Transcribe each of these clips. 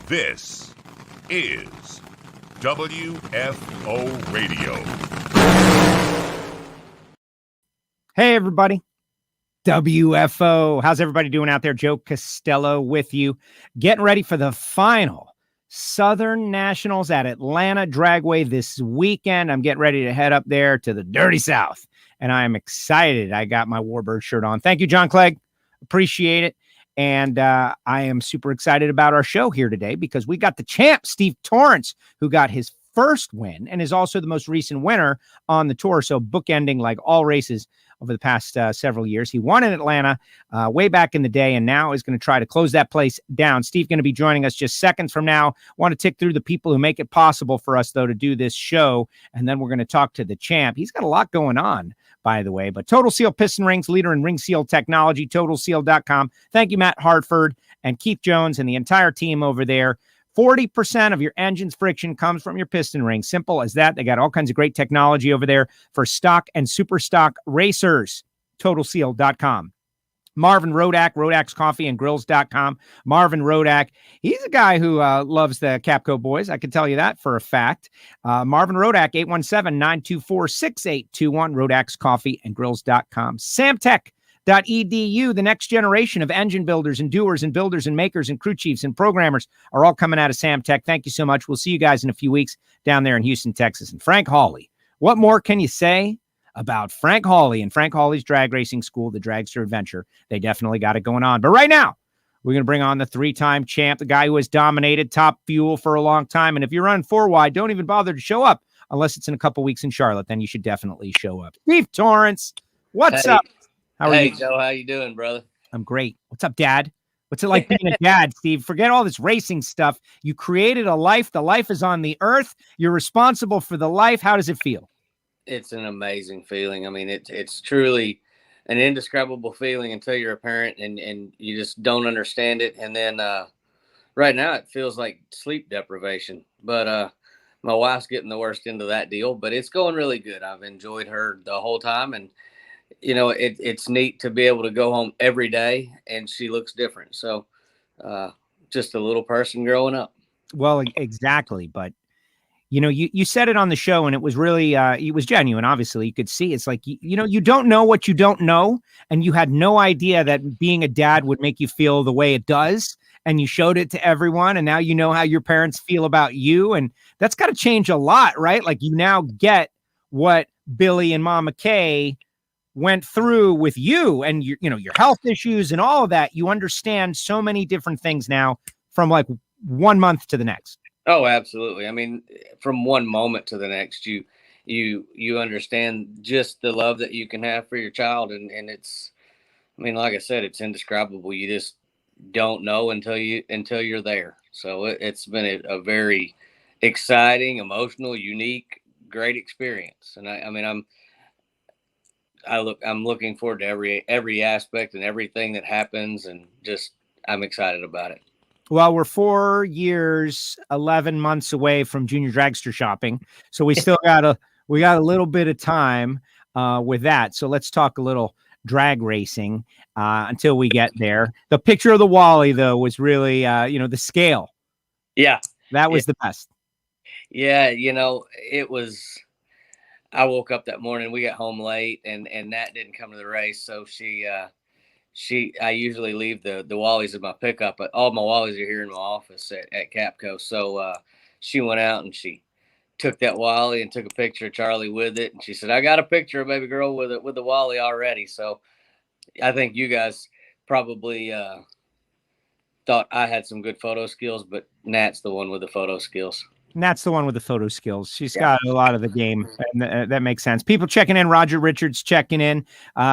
This is WFO Radio. Hey, everybody. WFO. How's everybody doing out there? Joe Costello with you. Getting ready for the final Southern Nationals at Atlanta Dragway this weekend. I'm getting ready to head up there to the Dirty South, and I am excited. I got my Warbird shirt on. Thank you, John Clegg. Appreciate it. And I am super excited about our show here today because we got the champ, Steve Torrence, who got his first win and is also the most recent winner on the tour. So bookending like all races over the past several years. He won in Atlanta way back in the day and now is going to try to close that place down. Steve going to be joining us just seconds from now. Want to tick through the people who make it possible for us, though, to do this show. And then we're going to talk to the champ. He's got a lot going on, by the way. But Total Seal Piston Rings, leader in ring seal technology, TotalSeal.com. Thank you, Matt Hartford and Keith Jones and the entire team over there. 40% of your engine's friction comes from your piston ring. Simple as that. They got all kinds of great technology over there for stock and super stock racers. TotalSeal.com. Marvin Rodak, Rodak's Coffee and Grills.com. Marvin Rodak, he's a guy who loves the Capco boys. I can tell you that for a fact. Marvin Rodak, 817-924-6821. Rodak's Coffee and Grills.com. Samtech.edu, the next generation of engine builders and doers and builders and makers and crew chiefs and programmers are all coming out of Samtech. Thank you so much. We'll see you guys in a few weeks down there in Houston, Texas. And Frank Hawley, what more can you say about Frank Hawley and Frank Hawley's drag racing school, the Dragster Adventure? They definitely got it going on. But right now, we're going to bring on the three-time champ, the guy who has dominated Top Fuel for a long time. And if you're running 4 wide, don't even bother to show up unless it's in a couple weeks in Charlotte. Then you should definitely show up. Steve Torrence, what's up? How are you? Joe, how you doing, brother? I'm great. What's up, Dad? What's it like being a dad, Steve? Forget all this racing stuff. You created a life. The life is on the earth. You're responsible for the life. How does it feel? It's an amazing feeling. I mean, it's truly an indescribable feeling until you're a parent and you just don't understand it. And then right now it feels like sleep deprivation. But my wife's getting the worst end of that deal. But it's going really good. I've enjoyed her the whole time. And you know, it's neat to be able to go home every day and she looks different. So just a little person growing up. Well, exactly. But, you know, you said it on the show and it was really, it was genuine. Obviously, you could see it's like, you know, you don't know what you don't know. And you had no idea that being a dad would make you feel the way it does. And you showed it to everyone. And now you know how your parents feel about you. And that's got to change a lot, right? Like you now get what Billy and Mama Kay went through with you and your, you know, your health issues and all of that. You understand so many different things now from like 1 month to the next. Oh, absolutely. I mean, from one moment to the next, you understand just the love that you can have for your child. And it's, I mean, like I said, it's indescribable. You just don't know until you're there. So it's been a very exciting, emotional, unique, great experience. And I'm looking forward to every aspect and everything that happens, and just I'm excited about it. Well, we're 4 years, 11 months away from junior dragster shopping, so we still got a little bit of time with that. So let's talk a little drag racing until we get there. The picture of the Wally, though, was really the scale. Yeah, that was the best. Yeah, you know, it was. I woke up that morning, we got home late and Nat didn't come to the race. So I usually leave the Wallies in my pickup, but all my Wallies are here in my office at Capco. So she went out and she took that Wally and took a picture of Charlie with it. And she said, I got a picture of baby girl with the Wally already. So I think you guys probably thought I had some good photo skills, but Nat's the one with the photo skills. And that's the one with the photo skills. She's got a lot of the game, and that makes sense. People checking in. Roger Richards checking in.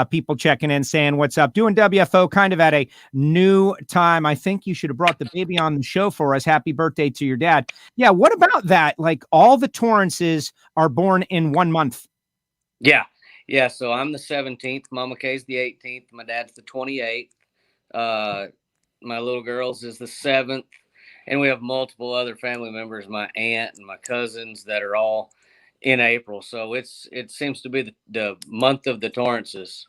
People checking in, saying, what's up? Doing WFO kind of at a new time. I think you should have brought the baby on the show for us. Happy birthday to your dad. Yeah, what about that? Like, all the Torrances are born in 1 month. Yeah. So I'm the 17th. Mama Kay's the 18th. My dad's the 28th. My little girl's is the 7th. And we have multiple other family members, my aunt and my cousins, that are all in April. So it seems to be the month of the Torrances.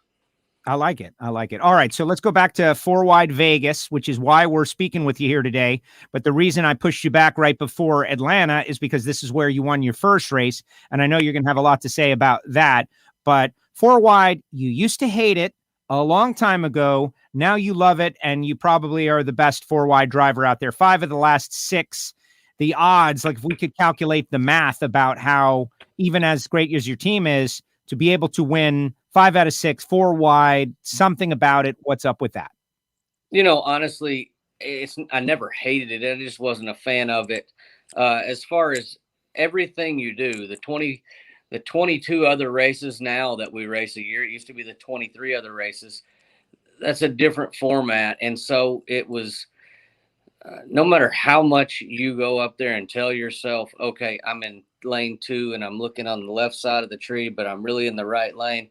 I like it. I like it. All right. So let's go back to 4 Wide Vegas, which is why we're speaking with you here today. But the reason I pushed you back right before Atlanta is because this is where you won your first race. And I know you're going to have a lot to say about that. But 4 Wide, you used to hate it a long time ago. Now you love it. And you probably are the best 4 Wide driver out there. 5 of the last 6. The odds, like if we could calculate the math about how, even as great as your team is, to be able to win 5 out of 6, 4 Wide, something about it. What's up with that? Honestly, I never hated it. I just wasn't a fan of it. As far as everything you do, the 22 other races now that we race a year, it used to be the 23 other races. That's a different format. And so it was, no matter how much you go up there and tell yourself, okay, I'm in lane 2 and I'm looking on the left side of the tree, but I'm really in the right lane.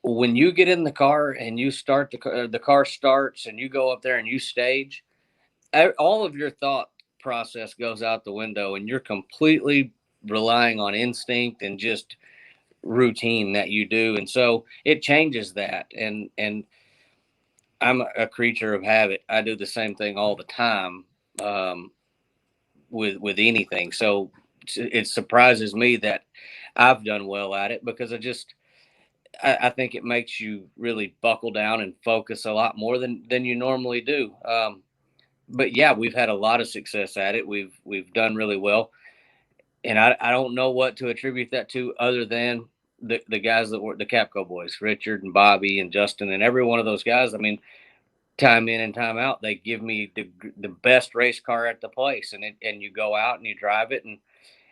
When you get in the car and you start the car starts and you go up there and you stage, all of your thought process goes out the window and you're completely relying on instinct and just routine that you do. And so it changes that. And I'm a creature of habit. I do the same thing all the time, with anything. So it surprises me that I've done well at it, because I think it makes you really buckle down and focus a lot more than you normally do. But yeah, we've had a lot of success at it. We've done really well, and I don't know what to attribute that to other than the guys that were the Capco boys, Richard and Bobby and Justin, and every one of those guys. I mean, time in and time out, they give me the best race car at the place, and you go out and you drive it, and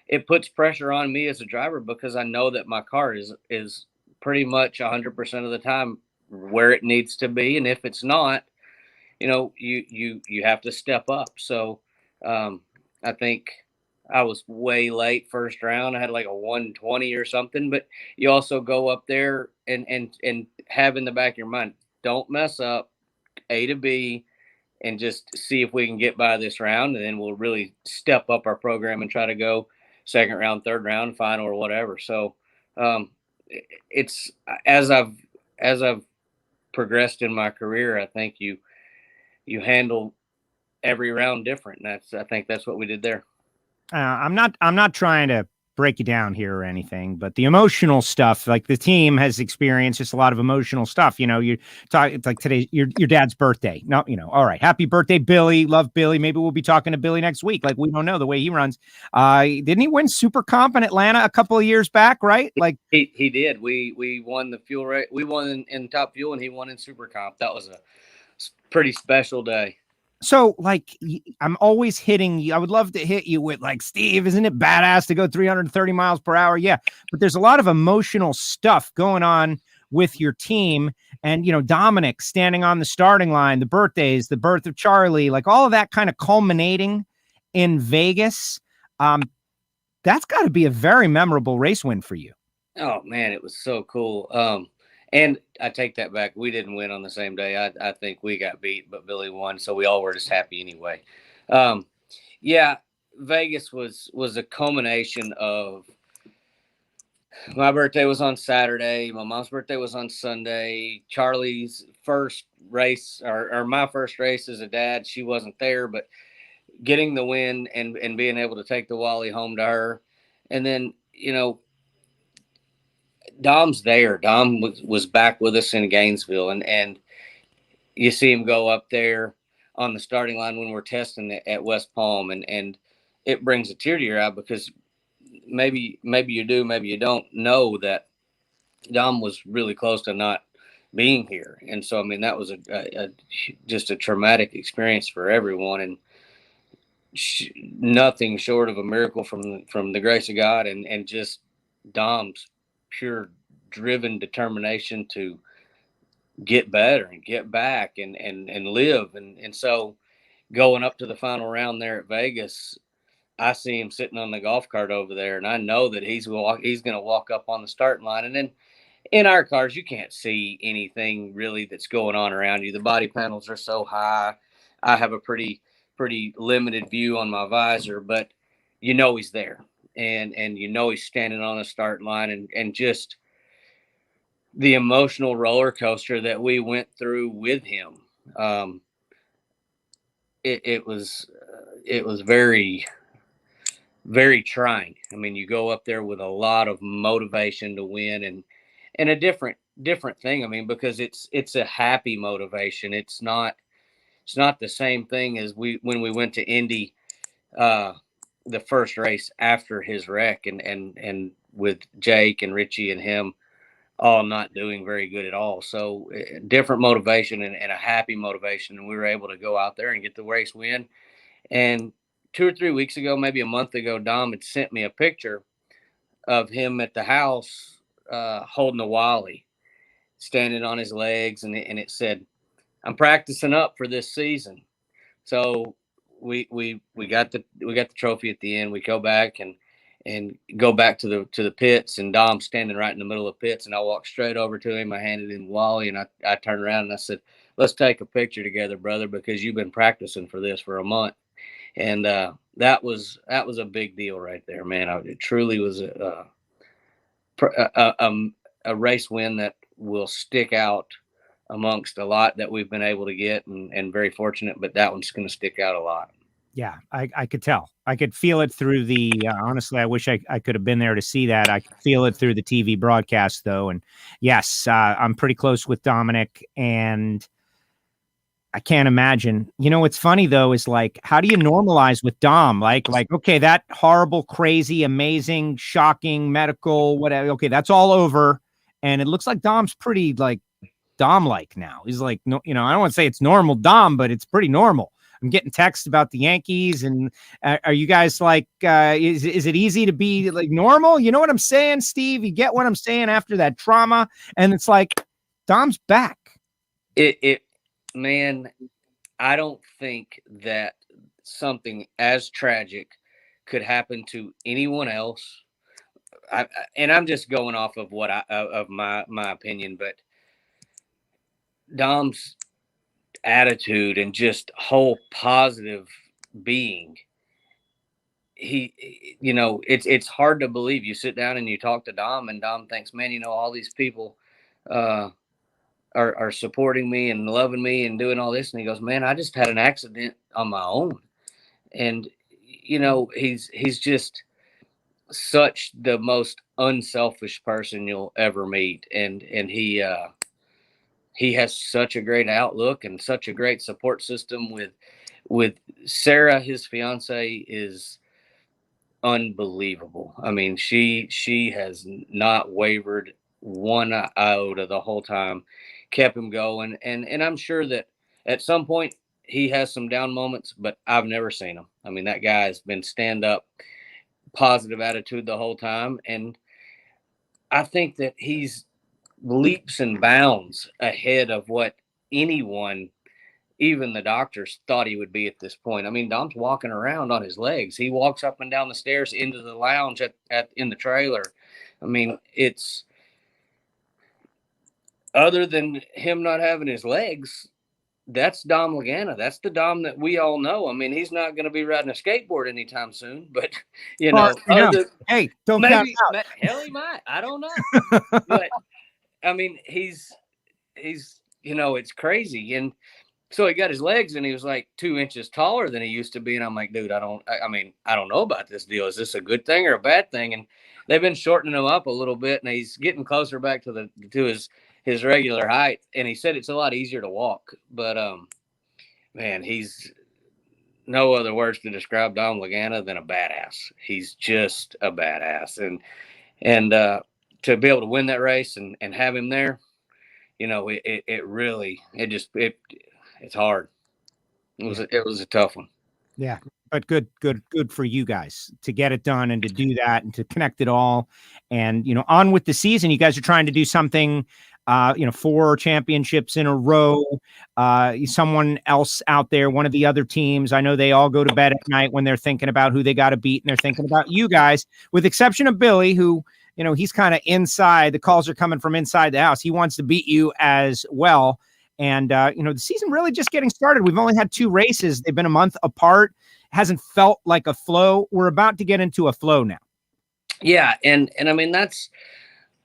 it puts pressure on me as a driver, because I know that my car is pretty much 100% of the time where it needs to be, and if it's not, you have to step up. So I think I was way late first round. I had like a 120 or something, but you also go up there and have in the back of your mind, don't mess up, A to B, and just see if we can get by this round, and then we'll really step up our program and try to go second round, third round, final, or whatever. So it's as I've progressed in my career, I think you handle every round different. And I think that's what we did there. I'm not trying to break you down here or anything, but the emotional stuff, like the team has experienced just a lot of emotional stuff. You talk, it's like today, your dad's birthday. No, all right. Happy birthday, Billy. Love Billy. Maybe we'll be talking to Billy next week. Like, we don't know the way he runs. Didn't he win Super Comp in Atlanta a couple of years back? Right. Like he did. We won the fuel rate. We won in Top Fuel, and he won in Super Comp. That was a pretty special day. So, like, I'm always hitting you. I would love to hit you with, like, Steve, isn't it badass to go 330 miles per hour? Yeah. But there's a lot of emotional stuff going on with your team. And, Dominic standing on the starting line, the birthdays, the birth of Charlie, like all of that kind of culminating in Vegas. That's got to be a very memorable race win for you. Oh, man, it was so cool. And I take that back. We didn't win on the same day. I think we got beat, but Billy won, so we all were just happy anyway. Yeah, Vegas was a culmination of, my birthday was on Saturday. My mom's birthday was on Sunday. Charlie's first race, or my first race as a dad, she wasn't there, but getting the win and being able to take the Wally home to her. And then, Dom's there. Dom was back with us in Gainesville, and you see him go up there on the starting line when we're testing it at West Palm, and it brings a tear to your eye, because maybe you do, maybe you don't know that Dom was really close to not being here. And so, I mean, that was just a traumatic experience for everyone, and nothing short of a miracle from the grace of God, and just Dom's pure driven determination to get better and get back and live. And so going up to the final round there at Vegas, I see him sitting on the golf cart over there, and I know that he's going to walk up on the starting line. And then in our cars, you can't see anything really that's going on around you. The body panels are so high. I have a pretty limited view on my visor, but he's there, and he's standing on the start line, and just the emotional roller coaster that we went through with him. It was very, very trying. I mean, you go up there with a lot of motivation to win, and a different thing. I mean, because it's a happy motivation. It's not the same thing as when we went to Indy, the first race after his wreck, and with Jake and Richie and him all not doing very good at all. So different motivation, and a happy motivation. And we were able to go out there and get the race win. And 2 or 3 weeks ago, maybe a month ago, Dom had sent me a picture of him at the house, holding a Wally, standing on his legs. And it said, "I'm practicing up for this season." So we got the trophy at the end. We go back and go back to the pits, and Dom's standing right in the middle of the pits, and I walked straight over to him. I handed him Wally, and I turned around and I said, "Let's take a picture together, brother, because you've been practicing for this for a month." And that was a big deal right there, man. It truly was a race win that will stick out amongst a lot that we've been able to get, and very fortunate, but that one's going to stick out a lot. Yeah, I could tell. I could feel it through the, honestly, I wish I could have been there to see that. I could feel it through the TV broadcast, though. And yes, I'm pretty close with Dominic, and I can't imagine. You know, what's funny, though, is like, how do you normalize with Dom? Like, okay, that horrible, crazy, amazing, shocking, medical, whatever. Okay, that's all over. And it looks like Dom's pretty, like, Dom-like now. He's like, no, you know, I don't want to say it's normal Dom, but it's pretty normal. I'm getting texts about the Yankees, and are you guys like, is it easy to be like normal? You know what I'm saying, Steve? You get what I'm saying after that trauma, and it's like Dom's back. Man, I don't think that something as tragic could happen to anyone else. And I'm just going off of what of my opinion, but Dom's attitude and just whole positive being, you know, it's hard to believe. You sit down and you talk to Dom, and Dom thinks, man, you know, all these people are supporting me and loving me and doing all this, and he goes, man, I just had an accident on my own. And you know, he's just such the most unselfish person you'll ever meet, and he has such a great outlook and such a great support system with Sarah, his fiance, is unbelievable. I mean, she has not wavered one iota the whole time, kept him going. And I'm sure that at some point he has some down moments, but I've never seen him. I mean, that guy has been stand up, positive attitude the whole time. And I think that he's leaps and bounds ahead of what anyone, even the doctors, thought he would be at this point. I mean, Dom's walking around on his legs. He walks up and down the stairs into the lounge in the trailer. I mean, it's, other than him not having his legs, that's Dom Lagana. That's the Dom that we all know. I mean, he's not going to be riding a skateboard anytime soon, but you know, hey, don't maybe, hell, he might. I don't know. But I mean, he's, you know, it's crazy. And so he got his legs, and he was like 2 inches taller than he used to be. And I'm like, dude, I don't know about this deal. Is this a good thing or a bad thing? And they've been shortening him up a little bit, and he's getting closer back to his regular height. And he said it's a lot easier to walk, but man, he's no other words to describe Dom Lagana than a badass. He's just a badass. And to be able to win that race and have him there, you know, it's hard. It was a tough one. Yeah, but good for you guys to get it done and to do that and to connect it all. And, you know, on with the season. You guys are trying to do something, 4 championships in a row. Someone else out there, one of the other teams, I know they all go to bed at night when they're thinking about who they got to beat, and they're thinking about you guys, with exception of Billy, who, you know, he's kind of inside. The calls are coming from inside the house. He wants to beat you as well. And, the season really just getting started. We've only had 2 races. They've been a month apart. Hasn't felt like a flow. We're about to get into a flow now. Yeah. And I mean, that's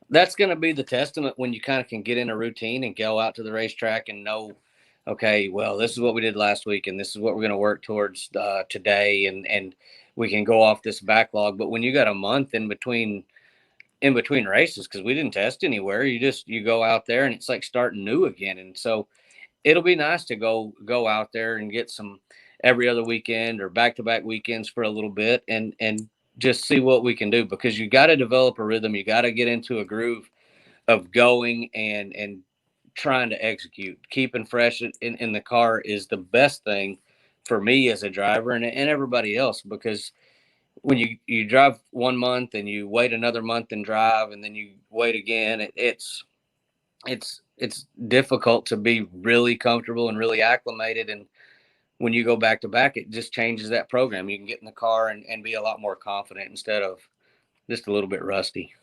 That's going to be the testament when you kind of can get in a routine and go out to the racetrack and know, okay, well, this is what we did last week, and this is what we're going to work towards today, and we can go off this backlog. But when you got a month in between races, because we didn't test anywhere, you go out there and it's like starting new again. And so it'll be nice to go out there and get some every other weekend or back-to-back weekends for a little bit and just see what we can do, because you got to develop a rhythm. You got to get into a groove of going and trying to execute. Keeping fresh in the car is the best thing for me as a driver and everybody else, because when you drive 1 month and you wait another month and drive, and then you wait again, it's difficult to be really comfortable and really acclimated. And when you go back to back, it just changes that program. You can get in the car and be a lot more confident instead of just a little bit rusty.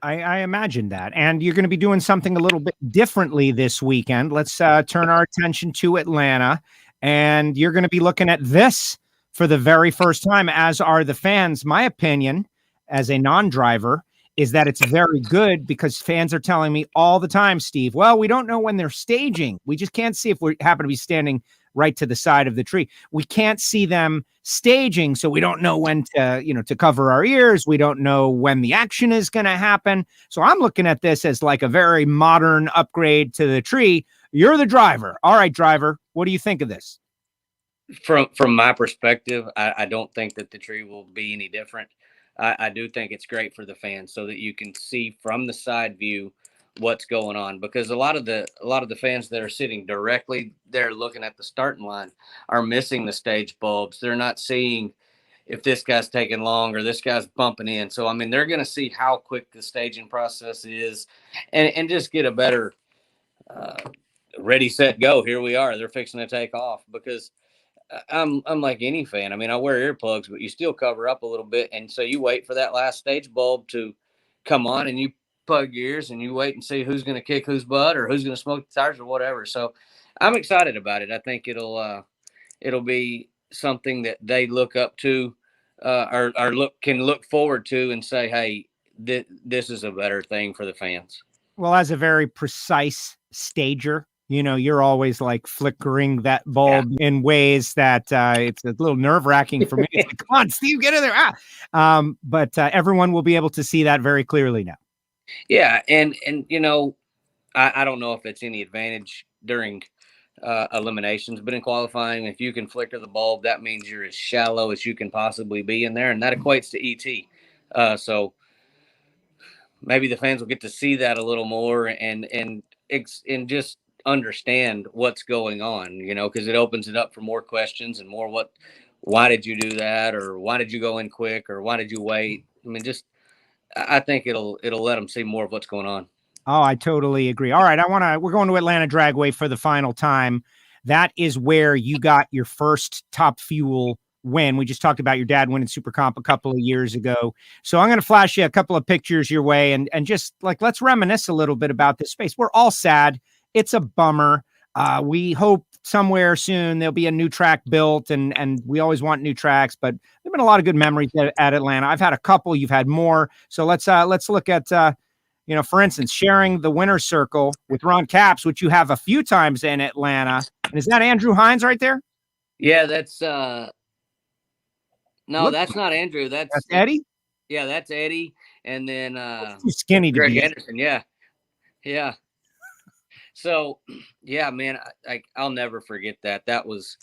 I imagine that. And you're going to be doing something a little bit differently this weekend. Let's turn our attention to Atlanta. And you're going to be looking at this for the very first time, as are the fans. My opinion, as a non-driver, is that it's very good, because fans are telling me all the time, Steve, well, we don't know when they're staging. We just can't see if we happen to be standing right to the side of the tree. We can't see them staging, so we don't know when to cover our ears. We don't know when the action is going to happen. So I'm looking at this as like a very modern upgrade to the tree. You're the driver. All right, driver, what do you think of this? From my perspective, I don't think that the tree will be any different. I do think it's great for the fans so that you can see from the side view what's going on, because a lot of the fans that are sitting directly there looking at the starting line are missing the stage bulbs. They're not seeing if this guy's taking long or this guy's bumping in. So I mean, they're going to see how quick the staging process is, and just get a better ready, set, go. Here we are. They're fixing to take off, because I'm like any fan. I mean, I wear earplugs, but you still cover up a little bit, and so you wait for that last stage bulb to come on, and you plug your ears and you wait and see who's going to kick whose butt or who's going to smoke the tires or whatever. So I'm excited about it. I think it'll be something that they look up to, or can look forward to and say, hey, this is a better thing for the fans. Well, as a very precise stager, you're always like flickering that bulb in ways that it's a little nerve-wracking for me. It's like, come on, Steve, get in there. But everyone will be able to see that very clearly now. Yeah, and I don't know if it's any advantage during eliminations, but in qualifying, if you can flicker the bulb, that means you're as shallow as you can possibly be in there, and that equates to ET. So maybe the fans will get to see that a little more and just understand what's going on, because it opens it up for more questions and more why did you do that, or why did you go in quick, or why did you wait? I mean, I think it'll let them see more of what's going on. Oh, I totally agree. All right, we're going to Atlanta Dragway for the final time. That is where you got your first Top Fuel win. We just talked about your dad winning Super Comp a couple of years ago. So I'm going to flash you a couple of pictures your way and just like, let's reminisce a little bit about this space. We're all sad. It's a bummer. We hope somewhere soon there'll be a new track built, and we always want new tracks, but there've been a lot of good memories at Atlanta. I've had a couple, you've had more. So let's look at, for instance, sharing the winner's circle with Ron Capps, which you have a few times in Atlanta. And is that Andrew Hines right there? Yeah, that's no, that's not Andrew. That's Eddie. Yeah, that's Eddie. And then too skinny to Greg be Anderson. Yeah. So yeah, man, I'll never forget that. That was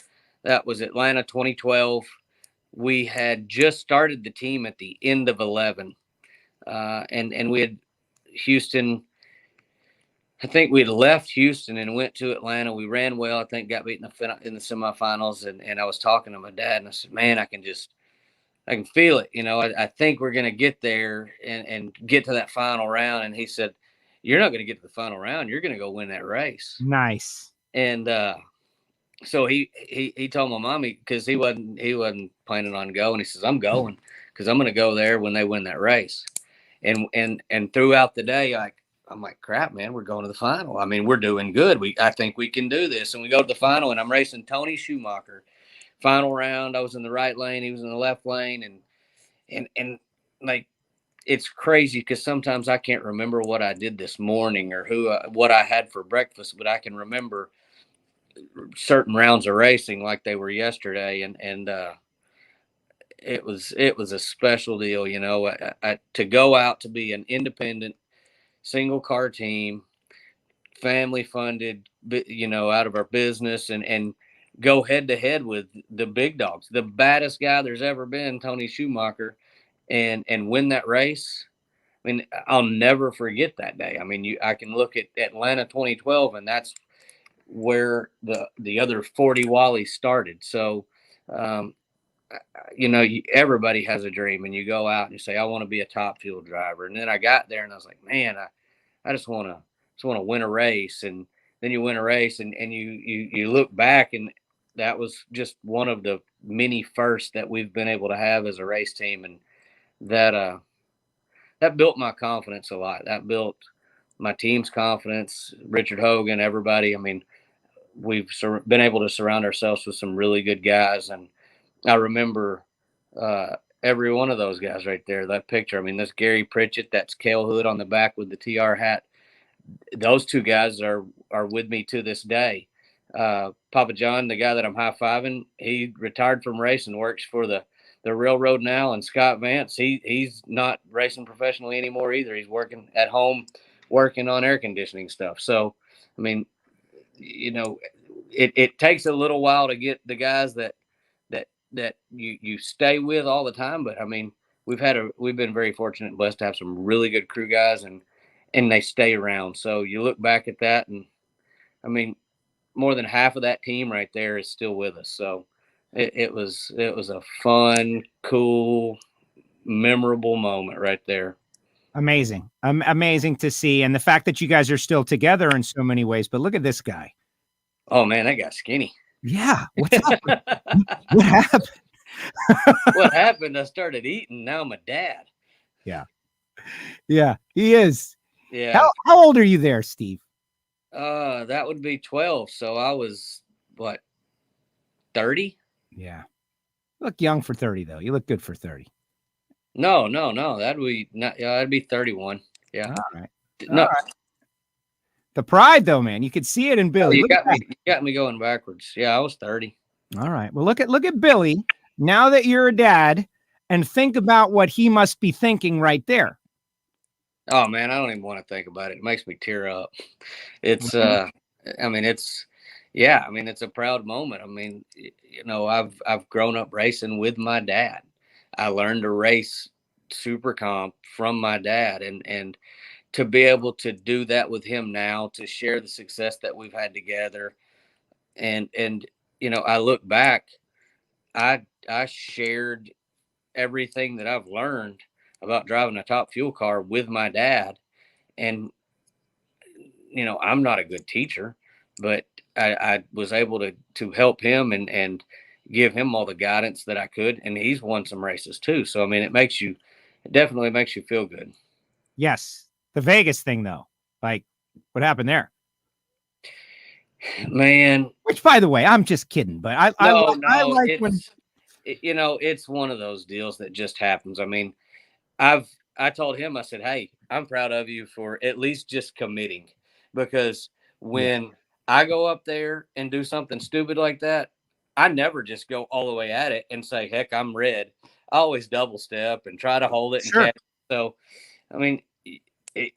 Atlanta 2012. We had just started the team at the end of 11, and we had Houston. I think we'd left Houston and went to Atlanta. We ran well. I think got beat in the semifinals. And I was talking to my dad, and I said, man, I can feel it. I think we're going to get there and get to that final round. And he said, you're not going to get to the final round. You're going to go win that race. Nice. And so he told my mommy, because he wasn't planning on going. He says, I'm going because I'm going to go there when they win that race. And throughout the day, I'm like, crap, man, we're going to the final. I mean, we're doing good. I think we can do this. And we go to the final, and I'm racing Tony Schumacher. Final round, I was in the right lane, he was in the left lane, and like it's crazy because sometimes I can't remember what I did this morning or what I had for breakfast, but I can remember certain rounds of racing like they were yesterday, and it was a special deal, to go out to be an independent single car team, family funded, out of our business, and go head to head with the big dogs, the baddest guy there's ever been, Tony Schumacher, and win that race. I mean, I'll never forget that day. I mean, I can look at Atlanta 2012, and that's where the other 40 Wallies started. So, um, everybody has a dream, and you go out and you say, I want to be a top fuel driver. And then I got there and I was like, man, I just want to win a race. And then you win a race, and you look back, and that was just one of the many firsts that we've been able to have as a race team. And that built my confidence a lot. That built my team's confidence, Richard Hogan, everybody. I mean, we've been able to surround ourselves with some really good guys. And I remember every one of those guys right there, that picture. I mean, that's Gary Pritchett, that's Cale Hood on the back with the TR hat. Those two guys are with me to this day. Papa John, the guy that I'm high-fiving, he retired from racing, works for the railroad now. And Scott Vance, he's not racing professionally anymore either. He's working at home, working on air conditioning stuff. So, I mean, it takes a little while to get the guys that you stay with all the time. But I mean, we've been very fortunate and blessed to have some really good crew guys, and they stay around. So you look back at that, and I mean, more than half of that team right there is still with us. So it was a fun, cool, memorable moment right there. Amazing. Amazing to see. And the fact that you guys are still together in so many ways. But look at this guy. Oh man, that got skinny. Yeah. What's up? What happened? What happened? I started eating. Now I'm a dad. Yeah. Yeah, he is. Yeah. How old are you there, Steve? That would be 12. So I was what, 30? Yeah. You look young for 30 though. You look good for 30. No. That'd be 31. Yeah. All right. No. All right. The pride though, man. You could see it in Billy. You got me going backwards. Yeah, I was 30. All right. Well, look at Billy now that you're a dad, and think about what he must be thinking right there. Oh man, I don't even want to think about it. It makes me tear up. It's it's a proud moment. I mean, I've grown up racing with my dad. I learned to race super comp from my dad, and to be able to do that with him now, to share the success that we've had together. And I look back, I shared everything that I've learned about driving a top fuel car with my dad. And, I'm not a good teacher, but I was able to help him and give him all the guidance that I could. And he's won some races too. So, I mean, it definitely makes you feel good. Yes. The Vegas thing though, like what happened there? Man. Which, by the way, I'm just kidding, but I like when it's one of those deals that just happens. I mean, I told him, I said, hey, I'm proud of you for at least just committing, because when I go up there and do something stupid like that, I never just go all the way at it and say, heck, I'm red. I always double step and try to hold it. Sure. And catch it. So, I mean,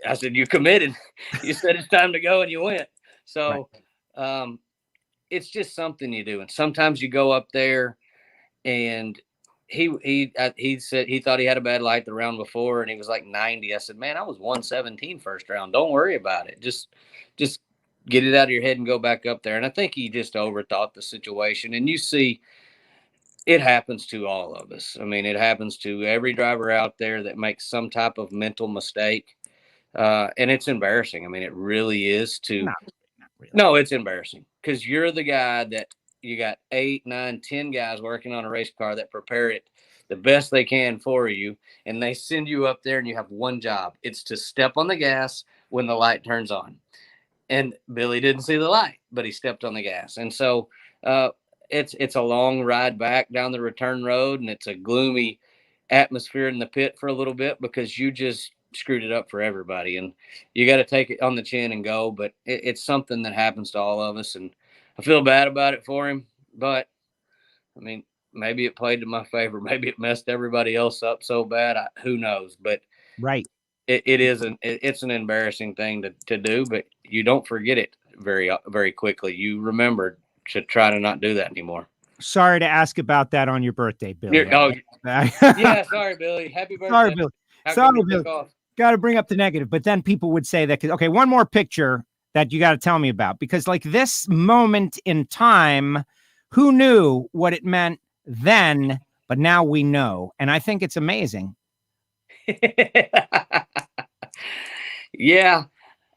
I said, you committed. You said it's time to go, and you went. So, right. It's just something you do. And sometimes you go up there, and he said he thought he had a bad light the round before, and he was like 90. I said, man, I was 117 first round. Don't worry about it. Just get it out of your head and go back up there. And I think he just overthought the situation. And you see, it happens to all of us. I mean, it happens to every driver out there that makes some type of mental mistake. And it's embarrassing. I mean, it really is not really. No, it's embarrassing, because you're the guy that you got 8, 9, 10 guys working on a race car that prepare it the best they can for you. And they send you up there and you have one job. It's to step on the gas when the light turns on. And Billy didn't see the light, but he stepped on the gas. And so it's a long ride back down the return road, and it's a gloomy atmosphere in the pit for a little bit because you just screwed it up for everybody, and you got to take it on the chin and go. But it's something that happens to all of us, and I feel bad about it for him. But I mean, maybe it played to my favor. Maybe it messed everybody else up so bad. Who knows? But Right. it's an embarrassing thing to do, but you don't forget it very quickly. You remember to try to not do that anymore. Sorry to ask about that on your birthday, Billy. Yeah, sorry, Billy. Happy birthday. Sorry, Billy. How Sorry, come you Billy. took off? Got to bring up the negative, but then people would say that. Okay, one more picture that you got to tell me about, because like this moment in time, who knew what it meant then, but now we know. And I think it's amazing. Yeah.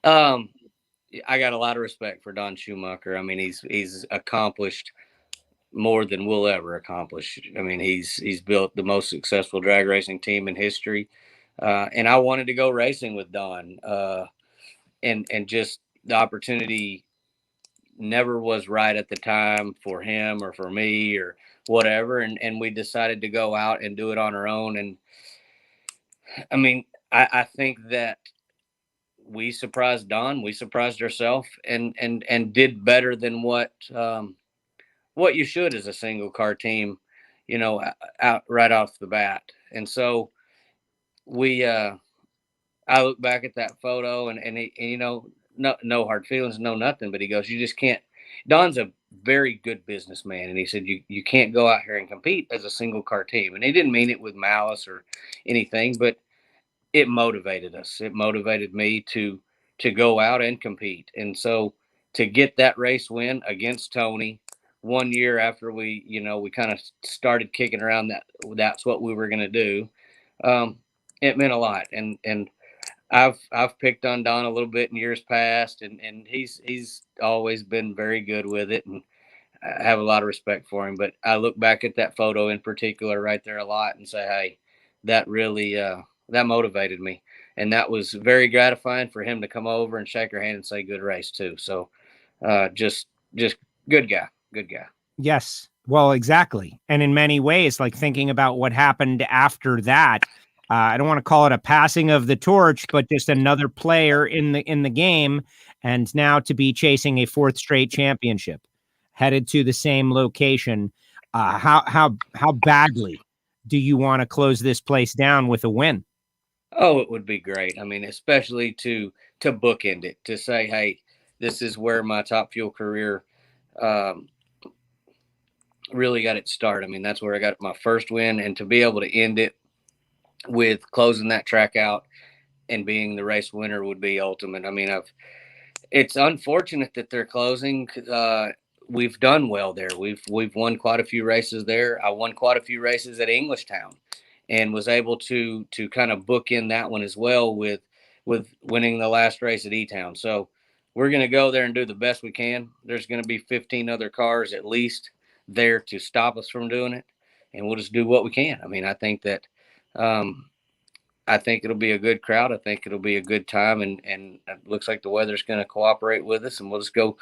I got a lot of respect for Don Schumacher. I mean, he's accomplished more than we'll ever accomplish. I mean, he's built the most successful drag racing team in history. And I wanted to go racing with Don. And just the opportunity never was right at the time for him or for me or whatever. And we decided to go out and do it on our own. And I mean, I think that we surprised Don, we surprised ourselves, and did better than what you should as a single car team, out right off the bat. And so I look back at that photo and no hard feelings, no nothing, but he goes, you just can't. Don's a very good businessman. And he said, you can't go out here and compete as a single car team. And he didn't mean it with malice or anything, but it motivated us. It motivated me to go out and compete. And so to get that race win against Tony 1 year after we kind of started kicking around that's what we were going to do. It meant a lot. And I've picked on Don a little bit in years past, and he's always been very good with it, and I have a lot of respect for him. But I look back at that photo in particular right there a lot and say, hey, that really that motivated me, and that was very gratifying for him to come over and shake her hand and say good race too. So just good guy. Yes. Well, exactly. And in many ways, like thinking about what happened after that, I don't want to call it a passing of the torch, but just another player in the game, and now to be chasing a fourth straight championship, headed to the same location. How badly do you want to close this place down with a win? Oh, it would be great. I mean, especially to bookend it, to say, hey, this is where my Top Fuel career really got its start. I mean, that's where I got my first win, and to be able to end it with closing that track out and being the race winner would be ultimate. I mean, it's unfortunate that they're closing. We've done well there. We've won quite a few races there. I won quite a few races at Englishtown, and was able to kind of book in that one as well with winning the last race at E-Town. So we're going to go there and do the best we can. There's going to be 15 other cars at least there to stop us from doing it, and we'll just do what we can. I mean, I think that I think it'll be a good crowd. I think it'll be a good time, and it looks like the weather's going to cooperate with us, and we'll just go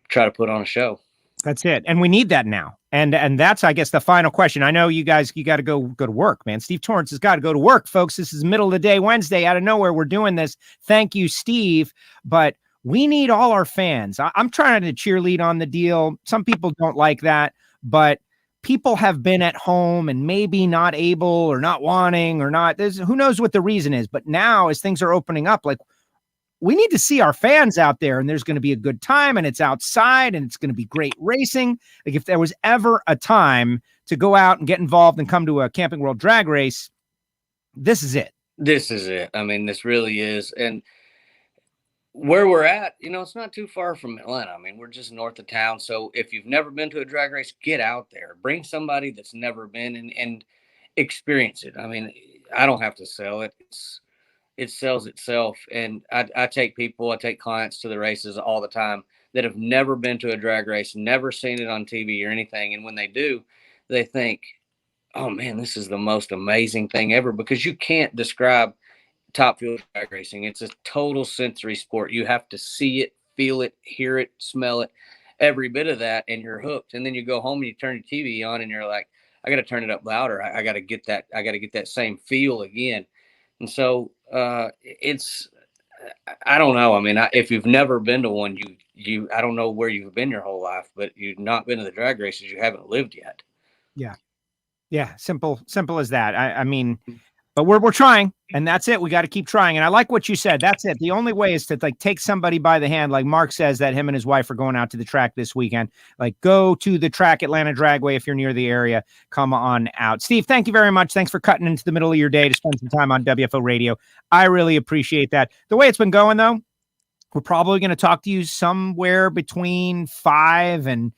try to put on a show. That's it. And we need that now. And that's, I guess, the final question. I know you guys, you got to go to work, man. Steve Torrence has got to go to work, folks. This is middle of the day, Wednesday, out of nowhere. We're doing this. Thank you, Steve. But we need all our fans. I'm trying to cheerlead on the deal. Some people don't like that, but people have been at home and maybe not able or not wanting or not. Who knows what the reason is. But now as things are opening up, like, we need to see our fans out there, and there's going to be a good time, and it's outside, and it's going to be great racing. Like, if there was ever a time to go out and get involved and come to a Camping World drag race, this is it. This is it. I mean, this really is. And where we're at, it's not too far from Atlanta. I mean, we're just north of town. So if you've never been to a drag race, get out there. Bring somebody that's never been and experience it. I mean, I don't have to sell it. It sells itself. And I take clients to the races all the time that have never been to a drag race, never seen it on TV or anything. And when they do, they think, oh man, this is the most amazing thing ever, because you can't describe Top Fuel drag racing. It's a total sensory sport. You have to see it, feel it, hear it, smell it, every bit of that, and you're hooked. And then you go home and you turn your TV on and you're like, got to turn it up louder. I got to get that. I got to get that same feel again. And so I don't know. I mean, if you've never been to one, I don't know where you've been your whole life, but you've not been to the drag races. You haven't lived yet. Yeah. Yeah. Simple as that. I mean, but we're trying, and that's it. We got to keep trying. And I like what you said. That's it. The only way is to like take somebody by the hand. Like Mark says that him and his wife are going out to the track this weekend. Like go to the track, Atlanta Dragway. If you're near the area, come on out. Steve, thank you very much. Thanks for cutting into the middle of your day to spend some time on WFO radio. I really appreciate that. The way it's been going though, we're probably going to talk to you somewhere between 5 and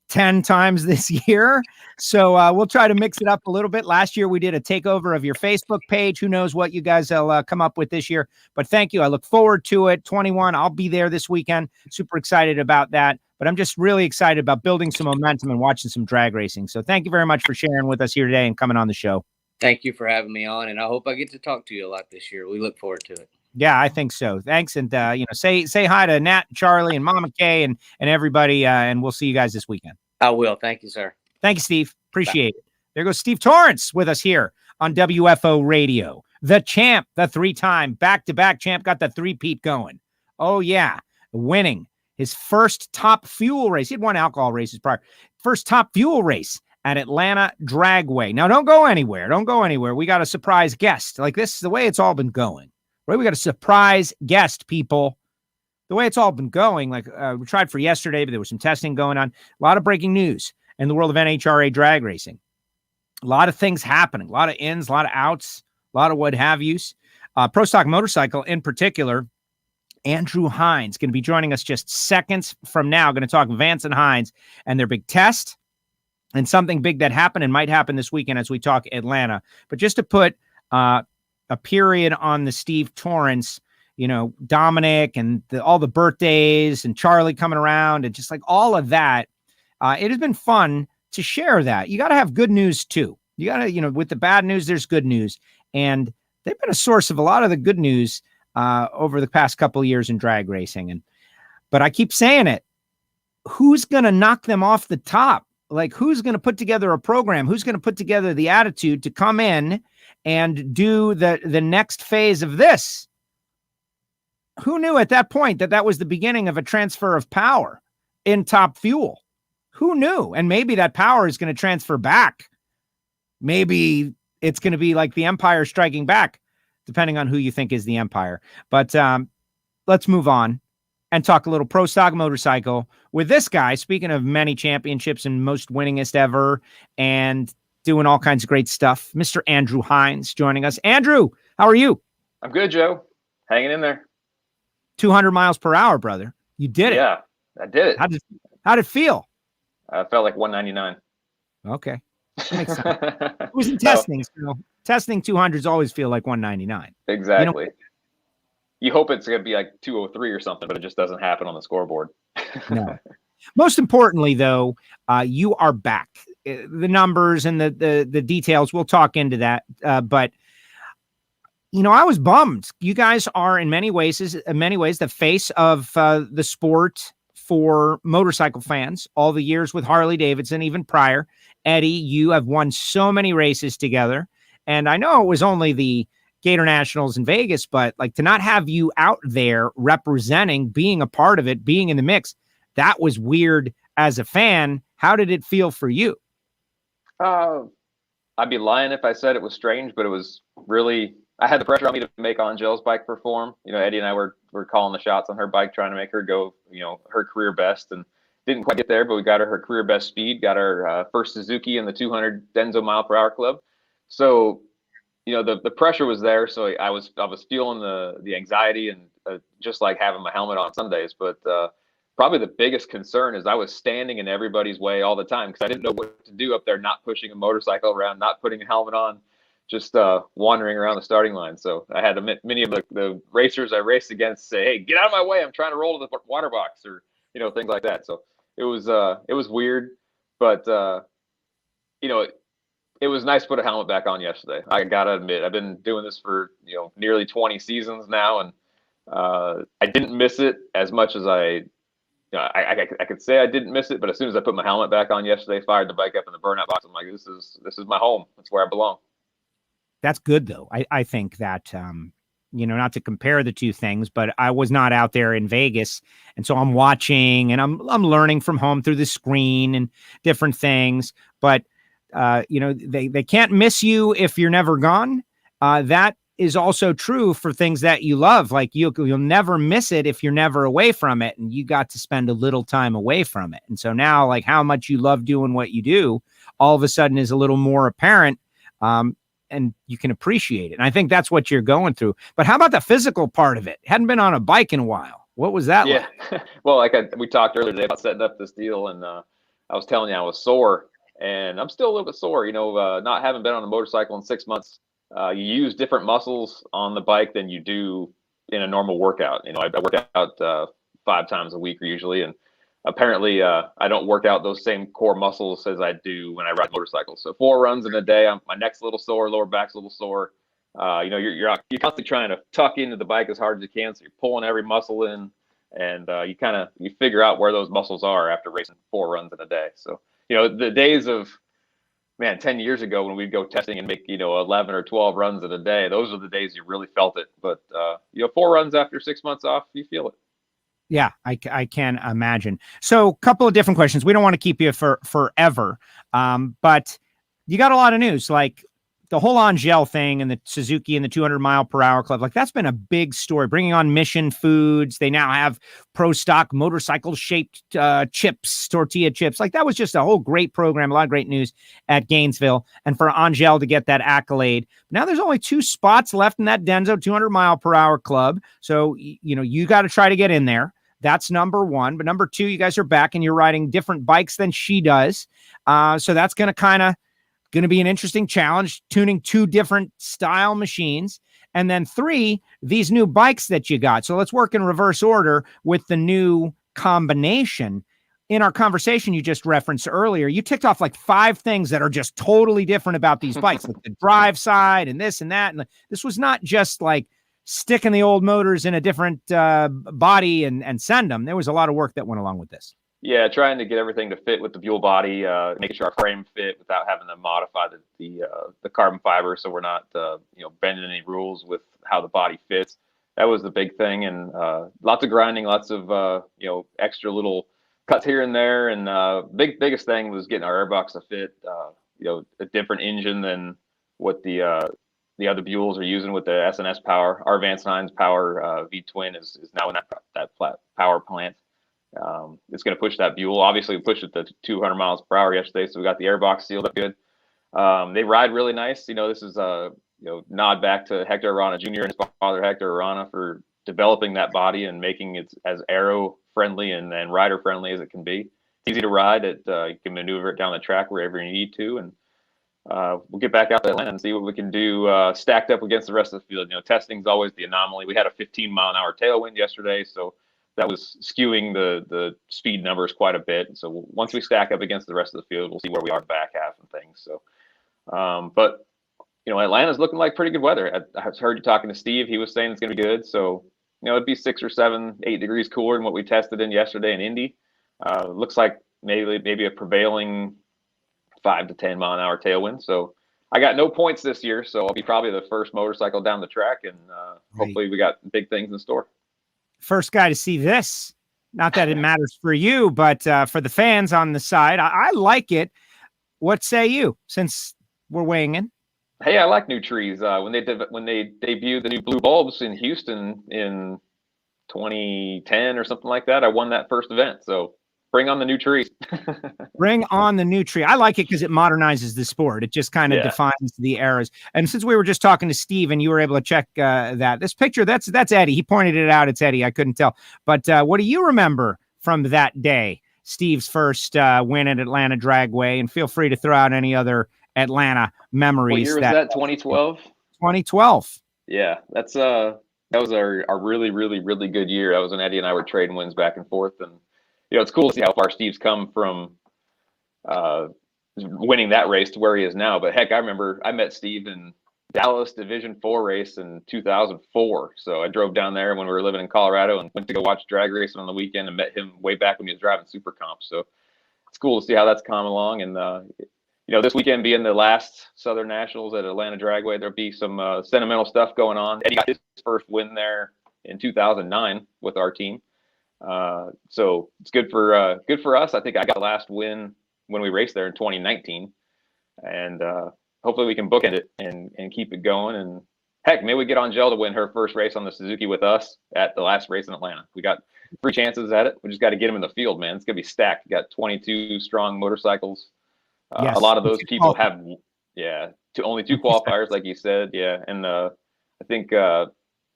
10 times this year. So we'll try to mix it up a little bit. Last year, we did a takeover of your Facebook page. Who knows what you guys will come up with this year. But thank you. I look forward to it. 21, I'll be there this weekend. Super excited about that. But I'm just really excited about building some momentum and watching some drag racing. So thank you very much for sharing with us here today and coming on the show. Thank you for having me on. And I hope I get to talk to you a lot this year. We look forward to it. Yeah, I think so. Thanks. And, say hi to Nat, Charlie, and Mama Kay and everybody. And we'll see you guys this weekend. I will. Thank you, sir. Thank you, Steve. Appreciate it. There goes Steve Torrence with us here on WFO Radio. The champ, the 3-time back-to-back champ, got the 3-peat going. Oh, yeah. Winning his first top fuel race. He had won alcohol races prior. First top fuel race at Atlanta Dragway. Now, don't go anywhere. Don't go anywhere. We got a surprise guest. Like this is the way it's all been going. Right? We got a surprise guest, people. The way it's all been going, like we tried for yesterday, but there was some testing going on. A lot of breaking news in the world of NHRA drag racing. A lot of things happening, a lot of ins, a lot of outs, a lot of what have yous. Pro Stock Motorcycle in particular, Andrew Hines going to be joining us just seconds from now. Going to talk Vance and Hines and their big test and something big that happened and might happen this weekend as we talk Atlanta. But just to put a period on the Steve Torrence, Dominic and all the birthdays and Charlie coming around and just like all of that. It has been fun to share that. You got to have good news too. You got to, with the bad news, there's good news. And they've been a source of a lot of the good news over the past couple of years in drag racing. But I keep saying it, who's going to knock them off the top? Like who's going to put together a program? Who's going to put together the attitude to come in and do the next phase of this? Who knew at that point that was the beginning of a transfer of power in Top Fuel? Who knew? And maybe that power is going to transfer back. Maybe it's going to be like the Empire striking back, depending on who you think is the Empire. But let's move on and talk a little Pro Stock Motorcycle with this guy. Speaking of many championships and most winningest ever and doing all kinds of great stuff, Mr. Andrew Hines joining us. Andrew, how are you? I'm good, Joe. Hanging in there. 200 miles per hour, brother. You did it. Yeah, I did it. How'd it feel? I felt like 199. Okay. Makes sense. It was in testing. So testing 200s always feel like 199. Exactly. You hope it's going to be like 203 or something, but it just doesn't happen on the scoreboard. No. Most importantly, though, you are back. The numbers and the details, we'll talk into that. But I was bummed. You guys are in many ways the face of the sport for motorcycle fans. All the years with Harley Davidson, even prior. Eddie, you have won so many races together. And I know it was only the Gator Nationals in Vegas, but like to not have you out there representing, being a part of it, being in the mix, that was weird as a fan. How did it feel for you? I'd be lying if I said it was strange, but it was really, I had the pressure on me to make Angela's bike perform. Eddie and I were calling the shots on her bike, trying to make her go, her career best, and didn't quite get there, but we got her career best speed, got her first Suzuki in the 200 Denso mile per hour club. So, the pressure was there. So I was feeling the anxiety and just like having my helmet on Sundays. But probably the biggest concern is I was standing in everybody's way all the time because I didn't know what to do up there, not pushing a motorcycle around, not putting a helmet on, just wandering around the starting line. So I had many of the racers I raced against say, "Hey, get out of my way! I'm trying to roll to the water box," or things like that. So it was weird, but it was nice to put a helmet back on yesterday. I gotta admit, I've been doing this for nearly 20 seasons now, and I didn't miss it as much as I I could say I didn't miss it, but as soon as I put my helmet back on yesterday, fired the bike up in the burnout box, I'm like, this is my home. That's where I belong. That's good though. I think that, not to compare the two things, but I was not out there in Vegas. And so I'm watching and I'm learning from home through the screen and different things, but they can't miss you if you're never gone. That is also true for things that you love. Like you'll never miss it if you're never away from it, and you got to spend a little time away from it. And so now, like, how much you love doing what you do all of a sudden is a little more apparent. And you can appreciate it. And I think that's what you're going through. But how about the physical part of it? Hadn't been on a bike in a while. What was that like? Well, we talked earlier today about setting up this deal, and I was telling you I was sore, and I'm still a little bit sore. Not having been on a motorcycle in 6 months. You use different muscles on the bike than you do in a normal workout. I work out 5 times a week usually, and apparently I don't work out those same core muscles as I do when I ride motorcycles. So 4 runs in a day, my neck's a little sore, lower back's a little sore. You're constantly trying to tuck into the bike as hard as you can, so you're pulling every muscle in, and you figure out where those muscles are after racing 4 runs in a day. So the days of 10 years ago when we'd go testing and make 11 or 12 runs in a day, those are the days you really felt it. But 4 runs after 6 months off, you feel it. Yeah, I can imagine. So a couple of different questions. We don't want to keep you for forever, but you got a lot of news, like the whole Angel thing and the Suzuki and the 200-mile-per-hour club. Like, that's been a big story. Bringing on Mission Foods. They now have pro stock motorcycle-shaped chips, tortilla chips. Like, that was just a whole great program, a lot of great news at Gainesville. And for Angel to get that accolade. Now there's only 2 spots left in that Denso 200-mile-per-hour club. So, you got to try to get in there. That's number 1. But number 2, you guys are back and you're riding different bikes than she does. So that's going to be an interesting challenge, tuning 2 different style machines. And then 3, these new bikes that you got. So let's work in reverse order with the new combination. In our conversation you just referenced earlier, you ticked off like 5 things that are just totally different about these bikes, like the drive side and this and that. And this was not just like sticking the old motors in a different body and send them. There was a lot of work that went along with this. Yeah, trying to get everything to fit with the Buell body, making sure our frame fit without having to modify the carbon fiber, so we're not bending any rules with how the body fits. That was the big thing, and lots of grinding, lots of extra little cuts here and there, and biggest thing was getting our airbox to fit. A different engine than what the other Buells are using with the SNS power. Our Vance 9's power V-twin is now in that power plant. It's going to push that Buell. Obviously, we pushed it to 200 miles per hour yesterday, so we got the airbox sealed up good. They ride really nice. This is a nod back to Hector Arana Jr. and his father Hector Arana for developing that body and making it as aero friendly and rider friendly as it can be. It's easy to ride. You can maneuver it down the track wherever you need to, and we'll get back out to Atlanta and see what we can do stacked up against the rest of the field. Testing's always the anomaly. We had a 15-mile-an-hour tailwind yesterday, so that was skewing the speed numbers quite a bit. So once we stack up against the rest of the field, we'll see where we are back half and things. So, but Atlanta's looking like pretty good weather. I heard you talking to Steve. He was saying it's going to be good. So, it'd be 6 or 7, 8 degrees cooler than what we tested in yesterday in Indy. Looks like maybe a prevailing 5 to 10 mile an hour tailwind. So I got no points this year. So I'll be probably the first motorcycle down the track, and hopefully we got big things in store. First guy to see this. Not that it matters for you, but for the fans on the side, I like it. What say you, since we're weighing in? Hey, I like new trees. When they debuted the new blue bulbs in Houston in 2010 or something like that, I won that first event. So bring on the new trees. Bring on the new tree. I like it because it modernizes the sport. It just kind of defines the eras. And since we were just talking to Steve and you were able to check this picture, that's Eddie. He pointed it out. It's Eddie. I couldn't tell. But what do you remember from that day? Steve's first win at Atlanta Dragway, and feel free to throw out any other Atlanta memories. What year was that? 2012? 2012. Yeah, that was our really, really, really good year. That was when Eddie and I were trading wins back and forth, and it's cool to see how far Steve's come from winning that race to where he is now. But heck, I remember I met Steve in Dallas Division 4 race in 2004. So I drove down there when we were living in Colorado and went to go watch drag racing on the weekend and met him way back when he was driving Super Comp. So it's cool to see how that's come along. And, this weekend being the last Southern Nationals at Atlanta Dragway, there'll be some sentimental stuff going on. Eddie got his first win there in 2009 with our team. So it's good for us. I think I got the last win when we raced there in 2019. And hopefully we can bookend it and keep it going. And heck, maybe we get Angel to win her first race on the Suzuki with us at the last race in Atlanta. We got 3 chances at it. We just got to get them in the field, man. It's going to be stacked. We got 22 strong motorcycles. Yes. A lot of those people have, only 2 qualifiers, like you said. Yeah. And I think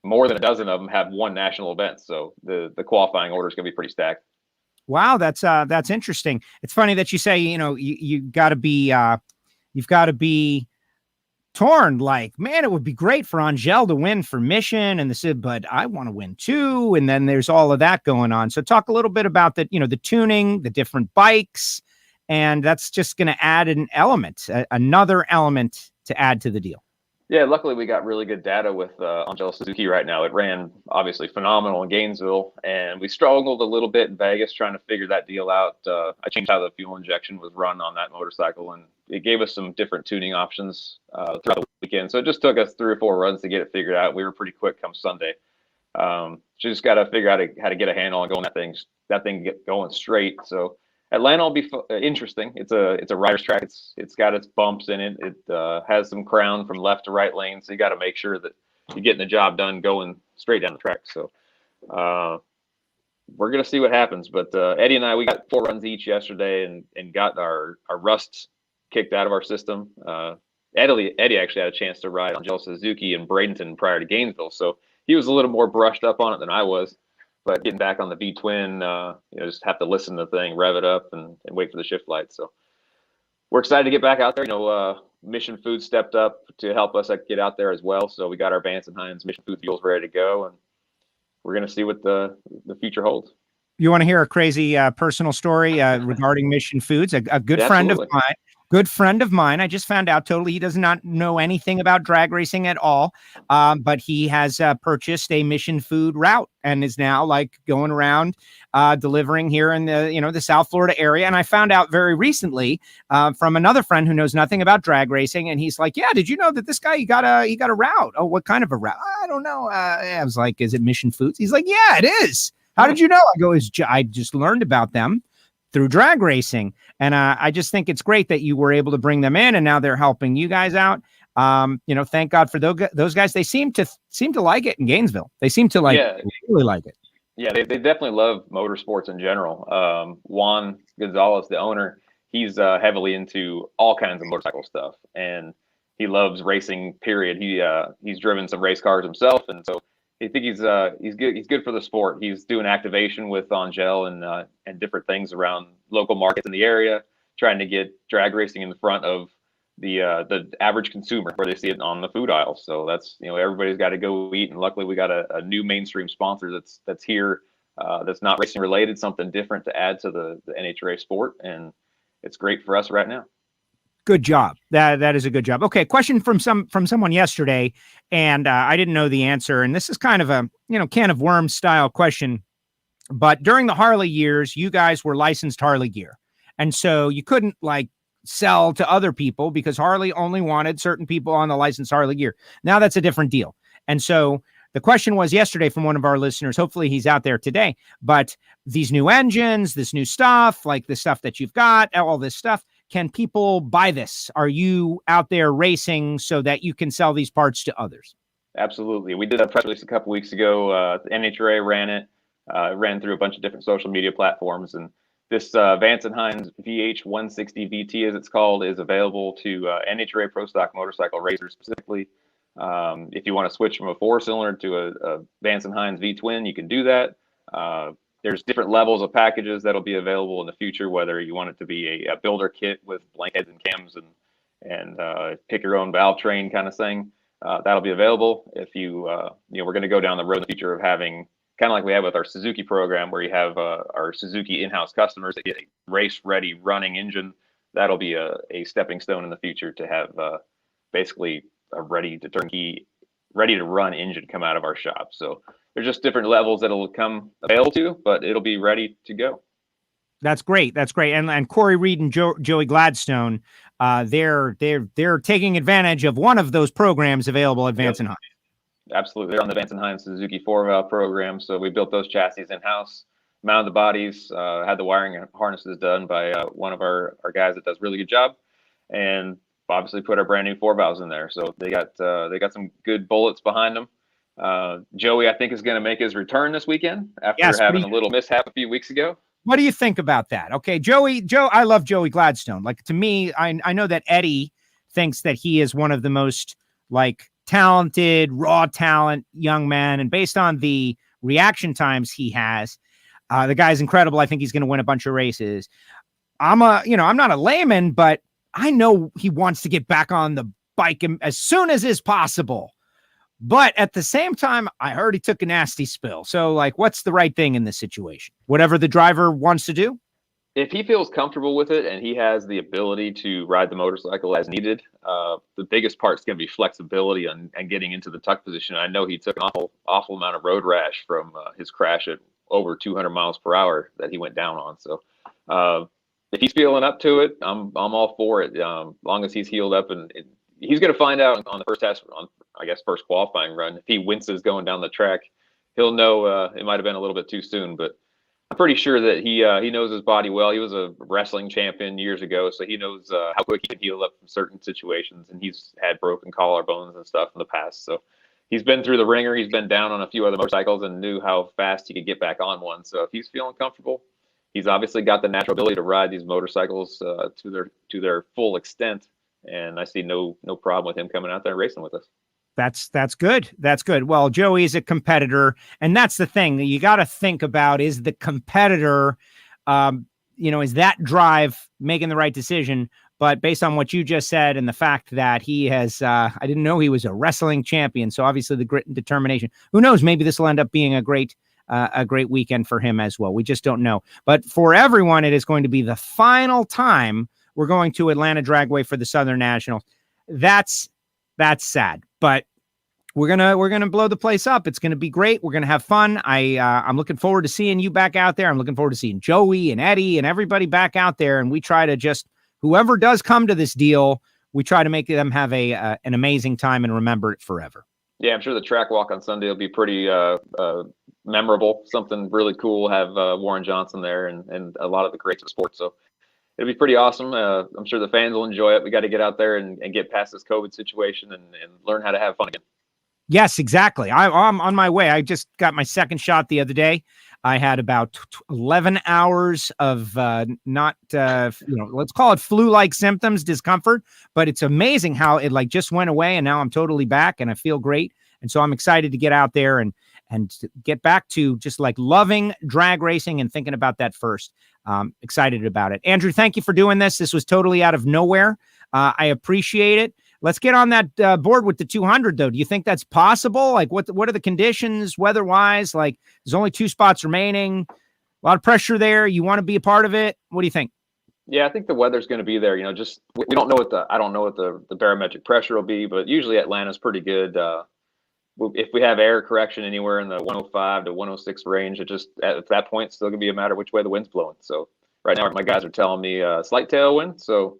more than a dozen of them have 1 national event. So the qualifying order is going to be pretty stacked. Wow. That's interesting. It's funny that you say, you got to be, you've got to be torn. Like, man, it would be great for Angel to win for Mission and but I want to win too. And then there's all of that going on. So talk a little bit about that, the tuning, the different bikes, and that's just going to add an element, another element to add to the deal. Yeah, luckily we got really good data with Angel Suzuki right now. It ran obviously phenomenal in Gainesville, and we struggled a little bit in Vegas trying to figure that deal out. I changed how the fuel injection was run on that motorcycle, and it gave us some different tuning options throughout the weekend. So it just took us 3 or 4 runs to get it figured out. We were pretty quick come Sunday. Just got to figure out how to get a handle on going that thing get going straight. So Atlanta will be interesting. It's a rider's track. It's got its bumps in it. It has some crown from left to right lane, so you got to make sure that you're getting the job done going straight down the track. So we're gonna see what happens. But Eddie and I, we got 4 runs each yesterday and got our rust kicked out of our system. Eddie actually had a chance to ride Angel Suzuki in Bradenton prior to Gainesville, so he was a little more brushed up on it than I was. But getting back on the V-twin, just have to listen to the thing, rev it up, and wait for the shift light. So we're excited to get back out there. Mission Food stepped up to help us get out there as well. So we got our Vance and Hines Mission Food fuels ready to go, and we're going to see what the future holds. You want to hear a crazy personal story regarding Mission Foods? A good friend of mine. Good friend of mine. I just found out totally he does not know anything about drag racing at all. But he has purchased a Mission Food route and is now going around delivering here in the South Florida area. And I found out very recently from another friend who knows nothing about drag racing. And he's like, yeah, did you know that this guy, he got a route? Oh, what kind of a route? I don't know. I was like, is it Mission Foods? He's like, yeah, it is. How did you know? I go, I just learned about them through drag racing. And I just think it's great that you were able to bring them in and now they're helping you guys out. Thank God for those guys. They seem to like it in Gainesville. They seem to really like it. Yeah, they definitely love motorsports in general. Juan Gonzalez, the owner, he's heavily into all kinds of motorcycle stuff, and he loves racing, period. He's driven some race cars himself, and so I think he's good. He's good for the sport. He's doing activation with Angel and different things around local markets in the area, trying to get drag racing in the front of the average consumer where they see it on the food aisle. So that's everybody's got to go eat, and luckily we got a new mainstream sponsor that's here that's not racing related, something different to add to the NHRA sport, and it's great for us right now. Good job. That is a good job. Okay, question from someone yesterday, and I didn't know the answer. And this is kind of a can of worms style question. But during the Harley years, you guys were licensed Harley gear, and so you couldn't sell to other people because Harley only wanted certain people on the licensed Harley gear. Now that's a different deal. And so the question was yesterday from one of our listeners. Hopefully he's out there today. But these new engines, this new stuff, like the stuff that you've got, all this stuff. Can people buy this? Are you out there racing so that you can sell these parts to others? Absolutely. We did a press release a couple weeks ago. The NHRA ran it. Ran through a bunch of different social media platforms. And this Vance & Hines VH 160 VT, as it's called, is available to NHRA Pro Stock motorcycle racers specifically. If you want to switch from a 4-cylinder to a Vance & Hines V-twin, you can do that. There's different levels of packages that'll be available in the future, whether you want it to be a builder kit with blank heads and cams and pick your own valve train kind of thing. That'll be available. If we're going to go down the road in the future of having kind of like we have with our Suzuki program, where you have our Suzuki in-house customers that get a race-ready running engine. That'll be a stepping stone in the future to have basically a ready to turnkey, ready to run engine come out of our shop. So there's just different levels that'll come available to, but it'll be ready to go. That's great. That's great. And Corey Reed and Joey Gladstone, they're taking advantage of one of those programs available at Vance and Hines. Absolutely. They're on the Vance and Hines Suzuki 4-valve program. So we built those chassis in-house, mounted the bodies, had the wiring and harnesses done by one of our guys that does a really good job, and obviously put our brand new 4-valves in there. So they got some good bullets behind them. Joey, I think, is going to make his return this weekend after having a little mishap a few weeks ago. What do you think about that? Okay, Joe, I love Joey Gladstone. Like, to me, I know that Eddie thinks that he is one of the most like talented, raw talent young man. And based on the reaction times he has, the guy's incredible. I think he's going to win a bunch of races. I'm not a layman, but I know he wants to get back on the bike as soon as is possible. But at the same time, I heard he took a nasty spill. So, like, what's the right thing in this situation? Whatever the driver wants to do? If he feels comfortable with it and he has the ability to ride the motorcycle as needed, the biggest part is going to be flexibility and getting into the tuck position. I know he took an awful amount of road rash from his crash at over 200 miles per hour that he went down on. So if he's feeling up to it, I'm all for it. As long as he's healed up, and he's going to find out on the first test, first qualifying run. If he winces going down the track, he'll know it might have been a little bit too soon. But I'm pretty sure that he knows his body well. He was a wrestling champion years ago, so he knows how quick he can heal up from certain situations. And he's had broken collarbones and stuff in the past. So he's been through the ringer. He's been down on a few other motorcycles and knew how fast he could get back on one. So if he's feeling comfortable, he's obviously got the natural ability to ride these motorcycles to their full extent. And I see no problem with him coming out there and racing with us. That's good. That's good. Well, Joey is a competitor, and that's the thing that you got to think about is the competitor, is that drive making the right decision? But based on what you just said and the fact that he has, I didn't know he was a wrestling champion. So obviously the grit and determination, who knows, maybe this will end up being a great weekend for him as well. We just don't know. But for everyone, it is going to be the final time we're going to Atlanta Dragway for the Southern Nationals. That's sad, but we're gonna blow the place up. It's gonna be great. We're gonna have fun. I'm looking forward to seeing you back out there. I'm looking forward to seeing Joey and Eddie and everybody back out there. And we try to just, whoever does come to this deal, we try to make them have an amazing time and remember it forever. Yeah, I'm sure the track walk on Sunday will be pretty memorable. Something really cool. Have Warren Johnson there and a lot of the greats of sport. So it'll be pretty awesome. I'm sure the fans will enjoy it. We got to get out there and get past this COVID situation and learn how to have fun again. Yes, exactly. I'm on my way. I just got my second shot the other day. I had about 11 hours of let's call it flu-like symptoms, discomfort, but it's amazing how it just went away and now I'm totally back and I feel great. And so I'm excited to get out there and get back to just loving drag racing and thinking about that first. Excited about it. Andrew, thank you for doing this. This was totally out of nowhere. I appreciate it. Let's get on that board with the 200, though. Do you think that's possible? What are the conditions weather-wise? There's only 2 spots remaining. A lot of pressure there. You want to be a part of it? What do you think? Yeah, I think the weather's going to be there. Just we don't know I don't know what the barometric pressure will be, but usually Atlanta's pretty good. If we have air correction anywhere in the 105 to 106 range, it just at that point it's still going to be a matter of which way the wind's blowing. So right now my guys are telling me slight tailwind. So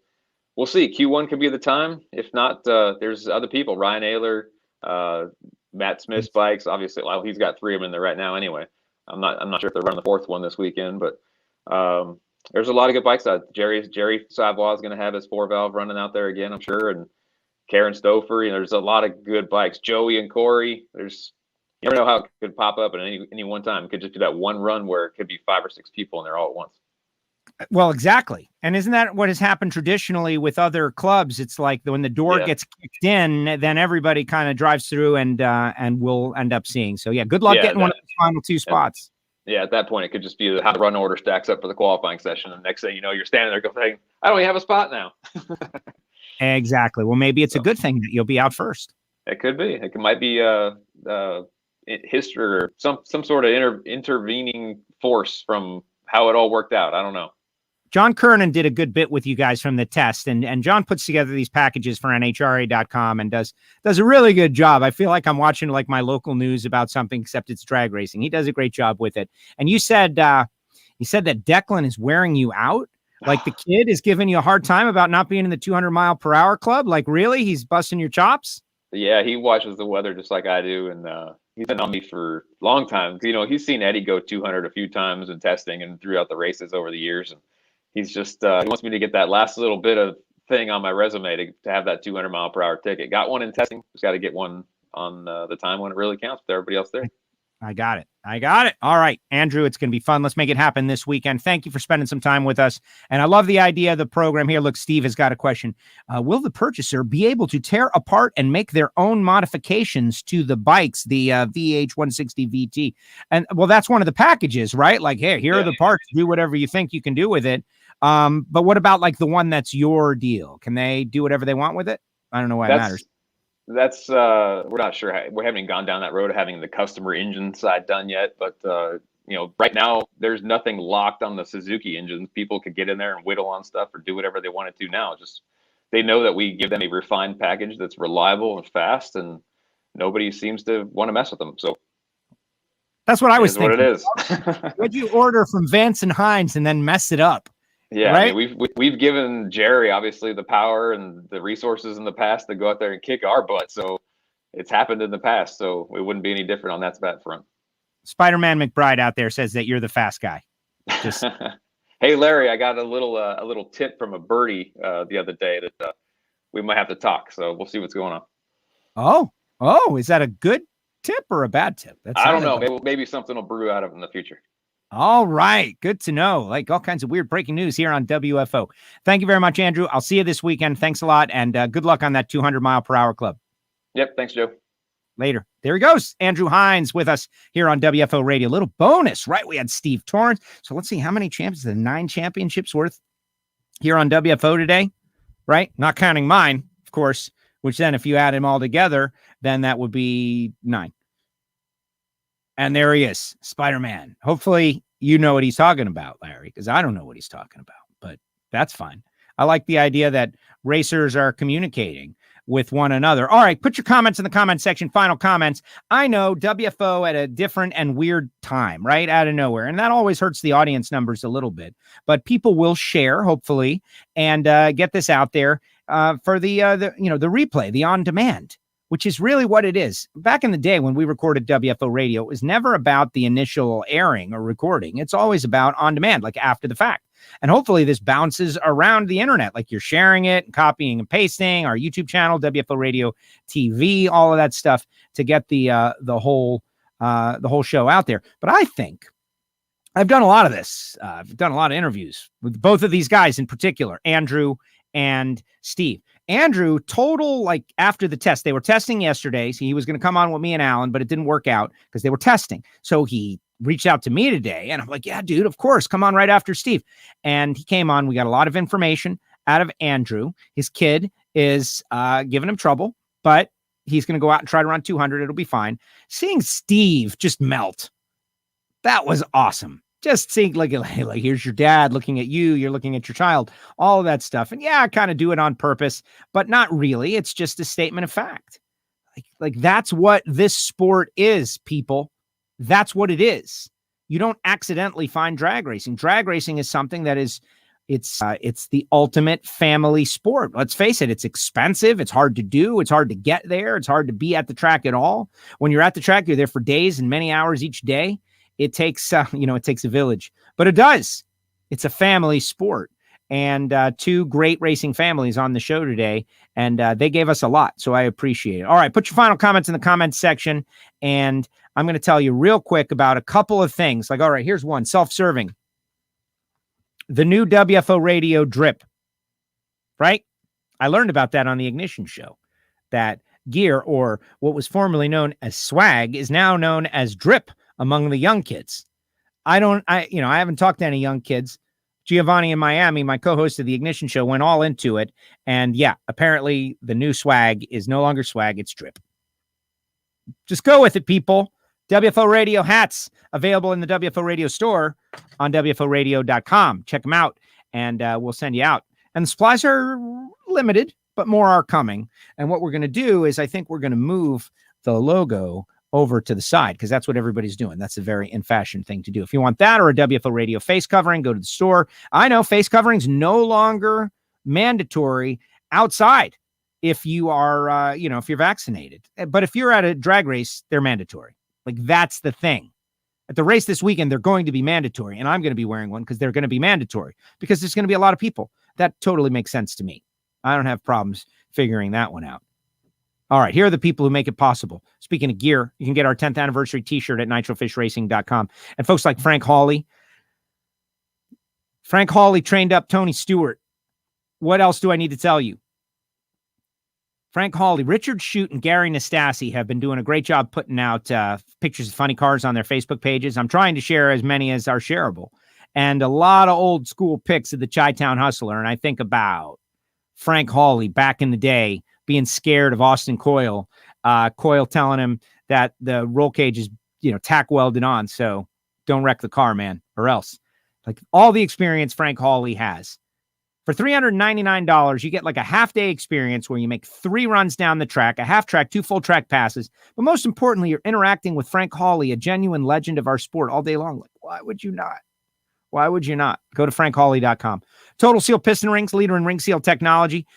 we'll see. Q1 could be the time. If not, there's other people. Ryan Ayler, Matt Smith's bikes. Obviously, he's got 3 of them in there right now. Anyway, I'm not sure if they're running the 4th one this weekend, but there's a lot of good bikes out. Jerry Savoie is going to have his 4-valve running out there again, I'm sure, and Karen Stouffer. There's a lot of good bikes. Joey and Corey. You never know how it could pop up at any one time. It could just be that one run where it could be 5 or 6 people in there all at once. Well, exactly. And isn't that what has happened traditionally with other clubs? It's like when the door gets kicked in, then everybody kind of drives through and we'll end up seeing. So, good luck getting one of the final 2 spots. Yeah, at that point, it could just be how the run order stacks up for the qualifying session. And next thing you know, you're standing there going, I don't even have a spot now. Exactly. Well, maybe it's a good thing that you'll be out first. It could be. It might be history or some sort of intervening force from how it all worked out. I don't know. John Kernan did a good bit with you guys from the test, and John puts together these packages for NHRA.com and does a really good job. I feel like I'm watching like my local news about something, except it's drag racing. He does a great job with it. And you said that Declan is wearing you out. Like the kid is giving you a hard time about not being in the 200-mile-per-hour club. Like, really? He's busting your chops? Yeah, he watches the weather just like I do, and he's been on me for a long time. You know, he's seen Eddie go 200 a few times in testing and throughout the races over the years, and he's just he wants me to get that last little bit of thing on my resume to have that 200-mile-per-hour ticket. Got one in testing, just got to get one on the time when it really counts with everybody else there. I got it. All right, Andrew, it's going to be fun. Let's make it happen this weekend. Thank you for spending some time with us. And I love the idea of the program here. Look, Steve has got a question. Will the purchaser be able to tear apart and make their own modifications to the bikes, the VH160 VT? And well, that's one of the packages, right? Like, hey, here are the parts. Do whatever you think you can do with it. But what about like the one that's your deal? Can they do whatever they want with it? I don't know why it matters. That's we're not sure. We haven't gone down that road of having the customer engine side done yet, but you know, right now there's nothing locked on the Suzuki engines. People could get in there and whittle on stuff or do whatever they wanted to now. Just they know that we give them a refined package that's reliable and fast, and nobody seems to want to mess with them. So that's what I was thinking. What it is. What'd you order from Vance and Hines and then mess it up? Yeah, right? I mean, we've given Jerry obviously the power and the resources in the past to go out there and kick our butt. So it's happened in the past. So it wouldn't be any different on that front. Spider-Man McBride out there says that you're the fast guy. Just hey, Larry, I got a little tip from a birdie the other day that we might have to talk. So we'll see what's going on. Oh, is that a good tip or a bad tip? I don't know. Maybe something will brew out of it in the future. All right. Good to know. Like all kinds of weird breaking news here on WFO. Thank you very much, Andrew. I'll see you this weekend. Thanks a lot. And good luck on that 200-mile-per-hour club. Yep. Thanks, Joe. Later. There he goes. Andrew Hines with us here on WFO Radio. A little bonus, right? We had Steve Torrence. So let's see how many champions, the 9 championships worth here on WFO today, right? Not counting mine, of course, which then if you add them all together, then that would be 9. And there he is, Spider-Man. Hopefully you know what he's talking about, Larry, because I don't know what he's talking about, but that's fine. I like the idea that racers are communicating with one another. All right, put your comments in the comment section, final comments. I know WFO at a different and weird time, right? Out of nowhere. And that always hurts the audience numbers a little bit, but people will share, hopefully, and get this out there for the replay, the on-demand, which is really what it is. Back in the day when we recorded WFO Radio, it was never about the initial airing or recording. It's always about on demand, like after the fact. And hopefully this bounces around the internet, like you're sharing it, copying and pasting our YouTube channel, WFO Radio TV, all of that stuff to get the whole show out there. But I think I've done a lot of this. I've done a lot of interviews with both of these guys in particular, Andrew and Steve. Andrew, total, like after the test, they were testing yesterday. So he was going to come on with me and Alan, but it didn't work out because they were testing. So he reached out to me today and I'm like, yeah, dude, of course, come on right after Steve. And he came on. We got a lot of information out of Andrew. His kid is giving him trouble, but he's going to go out and try to run 200. It'll be fine. Seeing Steve just melt, that was awesome. Just seeing like here's your dad looking at you, you're looking at your child, all of that stuff. And yeah, I kind of do it on purpose, but not really. It's just a statement of fact. Like that's what this sport is, people. That's what it is. You don't accidentally find drag racing. Drag racing is something that is, it's the ultimate family sport. Let's face it. It's expensive. It's hard to do. It's hard to get there. It's hard to be at the track at all. When you're at the track, you're there for days and many hours each day. It takes, it takes a village, but it does. It's a family sport, and 2 great racing families on the show today, and they gave us a lot, so I appreciate it. All right, put your final comments in the comments section, and I'm going to tell you real quick about a couple of things. Like, all right, here's one, self-serving. The new WFO Radio drip, right? I learned about that on the Ignition show, that gear, or what was formerly known as swag, is now known as drip among the young kids. I haven't talked to any young kids. Giovanni in Miami, my co-host of the Ignition show, went all into it. And yeah, apparently the new swag is no longer swag, it's drip. Just go with it, people. WFO Radio hats available in the WFO Radio store on WFOradio.com. Check them out. and we'll send you out. And the supplies are limited, but more are coming. And what we're going to do is I think we're going to move the logo over to the side because that's what everybody's doing. That's a very in fashion thing to do. If you want that or a WFO radio face covering, go to the store. I know face coverings no longer mandatory outside if you are, if you're vaccinated. But if you're at a drag race, they're mandatory. Like that's the thing. At the race this weekend, they're going to be mandatory, and I'm going to be wearing one because they're going to be mandatory because there's going to be a lot of people. That totally makes sense to me. I don't have problems figuring that one out. All right, here are the people who make it possible. Speaking of gear, you can get our 10th anniversary t-shirt at nitrofishracing.com. And folks like Frank Hawley. Frank Hawley trained up Tony Stewart. What else do I need to tell you? Frank Hawley, Richard Shute, and Gary Nastasi have been doing a great job putting out pictures of funny cars on their Facebook pages. I'm trying to share as many as are shareable. And a lot of old school pics of the Chi-Town Hustler. And I think about Frank Hawley back in the day being scared of Austin Coyle. Coyle telling him that the roll cage is, tack welded on. So don't wreck the car, man, or else. Like all the experience Frank Hawley has. For $399, you get like a half-day experience where you make 3 runs down the track, a half track, 2 full track passes. But most importantly, you're interacting with Frank Hawley, a genuine legend of our sport all day long. Like, why would you not? Why would you not? Go to frankhawley.com. Total Seal Piston Rings, leader in ring seal technology.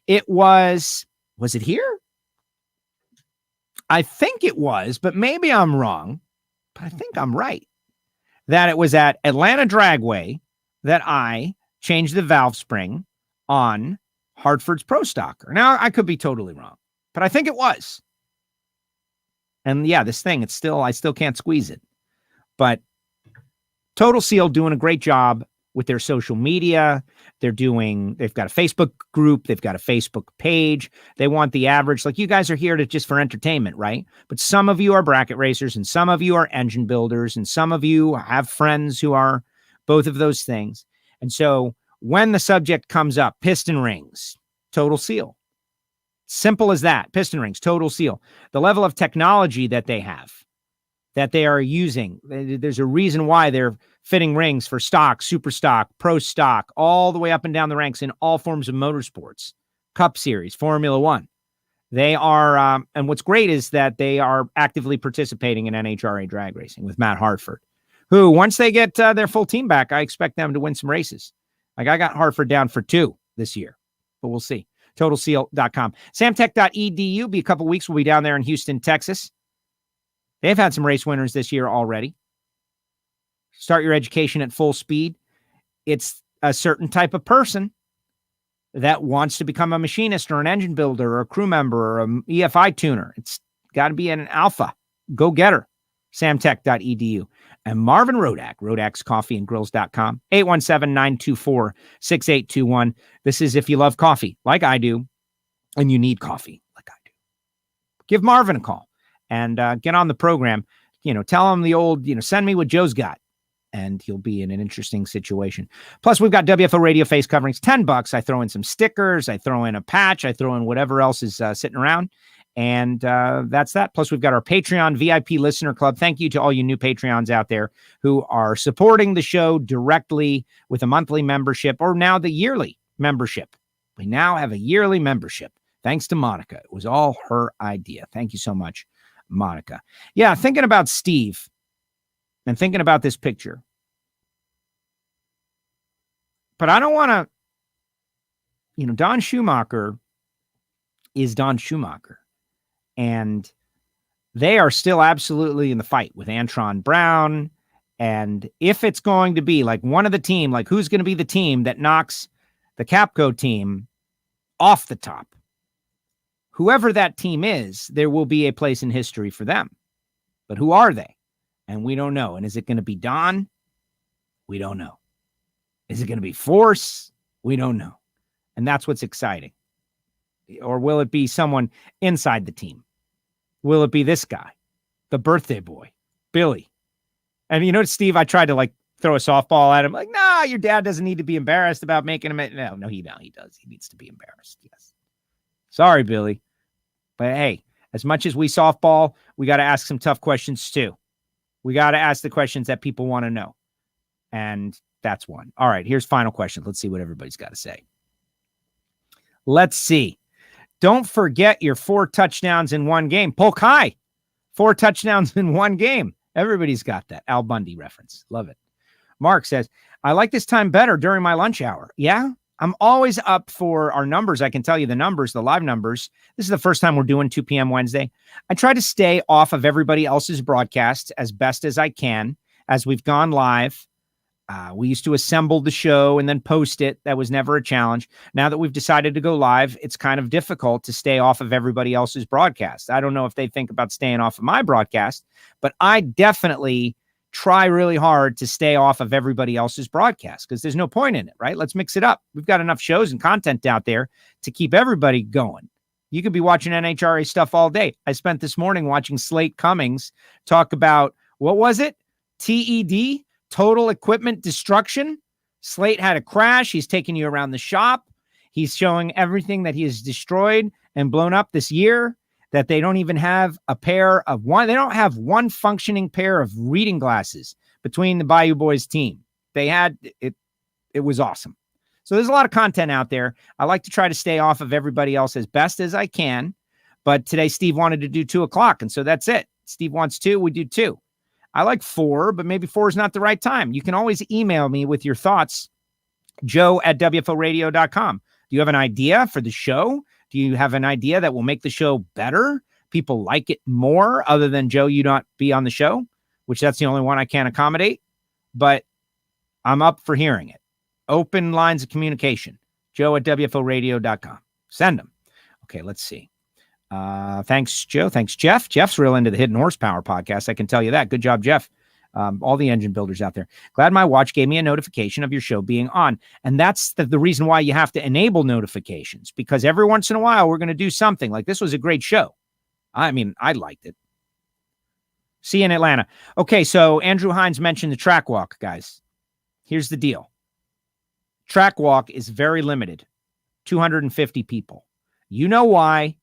It was it here? I think it was, but maybe I'm wrong. But I think I'm right. That it was at Atlanta Dragway that I changed the valve spring on Hartford's Pro Stocker. Now, I could be totally wrong, but I think it was. And yeah, this thing, I still can't squeeze it. But Total Seal doing a great job with their social media. They've got a Facebook group. They've got a Facebook page. They want the average, like you guys are here just for entertainment, right? But some of you are bracket racers and some of you are engine builders and some of you have friends who are both of those things. And so when the subject comes up, piston rings, Total Seal. Simple as that. Piston rings, Total Seal. The level of technology that they have, that they are using. There's a reason why they're fitting rings for stock, super stock, pro stock, all the way up and down the ranks in all forms of motorsports, Cup Series, Formula One. They are, and what's great is that they are actively participating in NHRA drag racing with Matt Hartford, who, once they get their full team back, I expect them to win some races. Like I got Hartford down for 2 this year, but we'll see. TotalSeal.com. Samtech.edu. Be a couple weeks. We'll be down there in Houston, Texas. They've had some race winners this year already. Start your education at full speed. It's a certain type of person that wants to become a machinist or an engine builder or a crew member or an EFI tuner. It's got to be an alpha go-getter. Samtech.edu. And Marvin Rodak, Rodak'sCoffeeandGrills.com, 817-924-6821. This is if you love coffee, like I do, and you need coffee, like I do. Give Marvin a call and get on the program. Tell him the old, send me what Joe's got, and he'll be in an interesting situation. Plus, we've got WFO radio face coverings, $10. I throw in some stickers. I throw in a patch. I throw in whatever else is sitting around. And that's that. Plus, we've got our Patreon VIP listener club. Thank you to all you new Patreons out there who are supporting the show directly with a monthly membership or now the yearly membership. We now have a yearly membership. Thanks to Monica. It was all her idea. Thank you so much, Monica. Yeah, thinking about Steve and thinking about this picture. But I don't want to, Don Schumacher is Don Schumacher. And they are still absolutely in the fight with Antron Brown. And if it's going to be like one of the team, like who's going to be the team that knocks the Capco team off the top, whoever that team is, there will be a place in history for them. But who are they? And we don't know. And is it going to be Don? We don't know. Is it going to be Force? We don't know. And that's what's exciting. Or will it be someone inside the team? Will it be this guy, the birthday boy, Billy? And Steve, I tried to throw a softball at him. Like, nah, your dad doesn't need to be embarrassed about making him. No, he does. He needs to be embarrassed. Yes. Sorry, Billy. But hey, as much as we softball, we got to ask some tough questions too. We got to ask the questions that people want to know. And That's one. All right, here's final question. Let's see what everybody's got to say. Let's see. Don't forget your 4 touchdowns in one game. Polk High, 4 touchdowns in one game. Everybody's got that. Al Bundy reference. Love it. Mark says, I like this time better during my lunch hour. Yeah, I'm always up for our numbers. I can tell you the numbers, the live numbers. This is the first time we're doing 2 p.m. Wednesday. I try to stay off of everybody else's broadcast as best as I can as we've gone live. We used to assemble the show and then post it. That was never a challenge. Now that we've decided to go live, it's kind of difficult to stay off of everybody else's broadcast. I don't know if they think about staying off of my broadcast, but I definitely try really hard to stay off of everybody else's broadcast because there's no point in it, right? Let's mix it up. We've got enough shows and content out there to keep everybody going. You could be watching NHRA stuff all day. I spent this morning watching Slate Cummings talk about, what was it? TED? Total equipment destruction. Slate had a crash. He's taking you around the shop. He's showing everything that he has destroyed and blown up this year, that they don't even have a pair of one. They don't have one functioning pair of reading glasses between the Bayou Boys team. They had it. It was awesome. So there's a lot of content out there. I like to try to stay off of everybody else as best as I can. But today, Steve wanted to do 2 o'clock. And so that's it. Steve wants 2. We do 2. I like 4, but maybe 4 is not the right time. You can always email me with your thoughts, joe@wforadio.com. Do you have an idea for the show? Do you have an idea that will make the show better? People like it more other than Joe, you not be on the show, which that's the only one I can't accommodate, but I'm up for hearing it. Open lines of communication, joe@wforadio.com. Send them. Okay, let's see. Thanks, Joe. Thanks, Jeff. Jeff's real into the Hidden Horsepower podcast. I can tell you that. Good job, Jeff. All the engine builders out there. Glad my watch gave me a notification of your show being on. And that's the reason why you have to enable notifications, because every once in a while, we're going to do something like this. Was a great show. I mean, I liked it. See you in Atlanta. Okay. So Andrew Hines mentioned the track walk, guys. Here's the deal. Track walk is very limited. 250 people. You know why?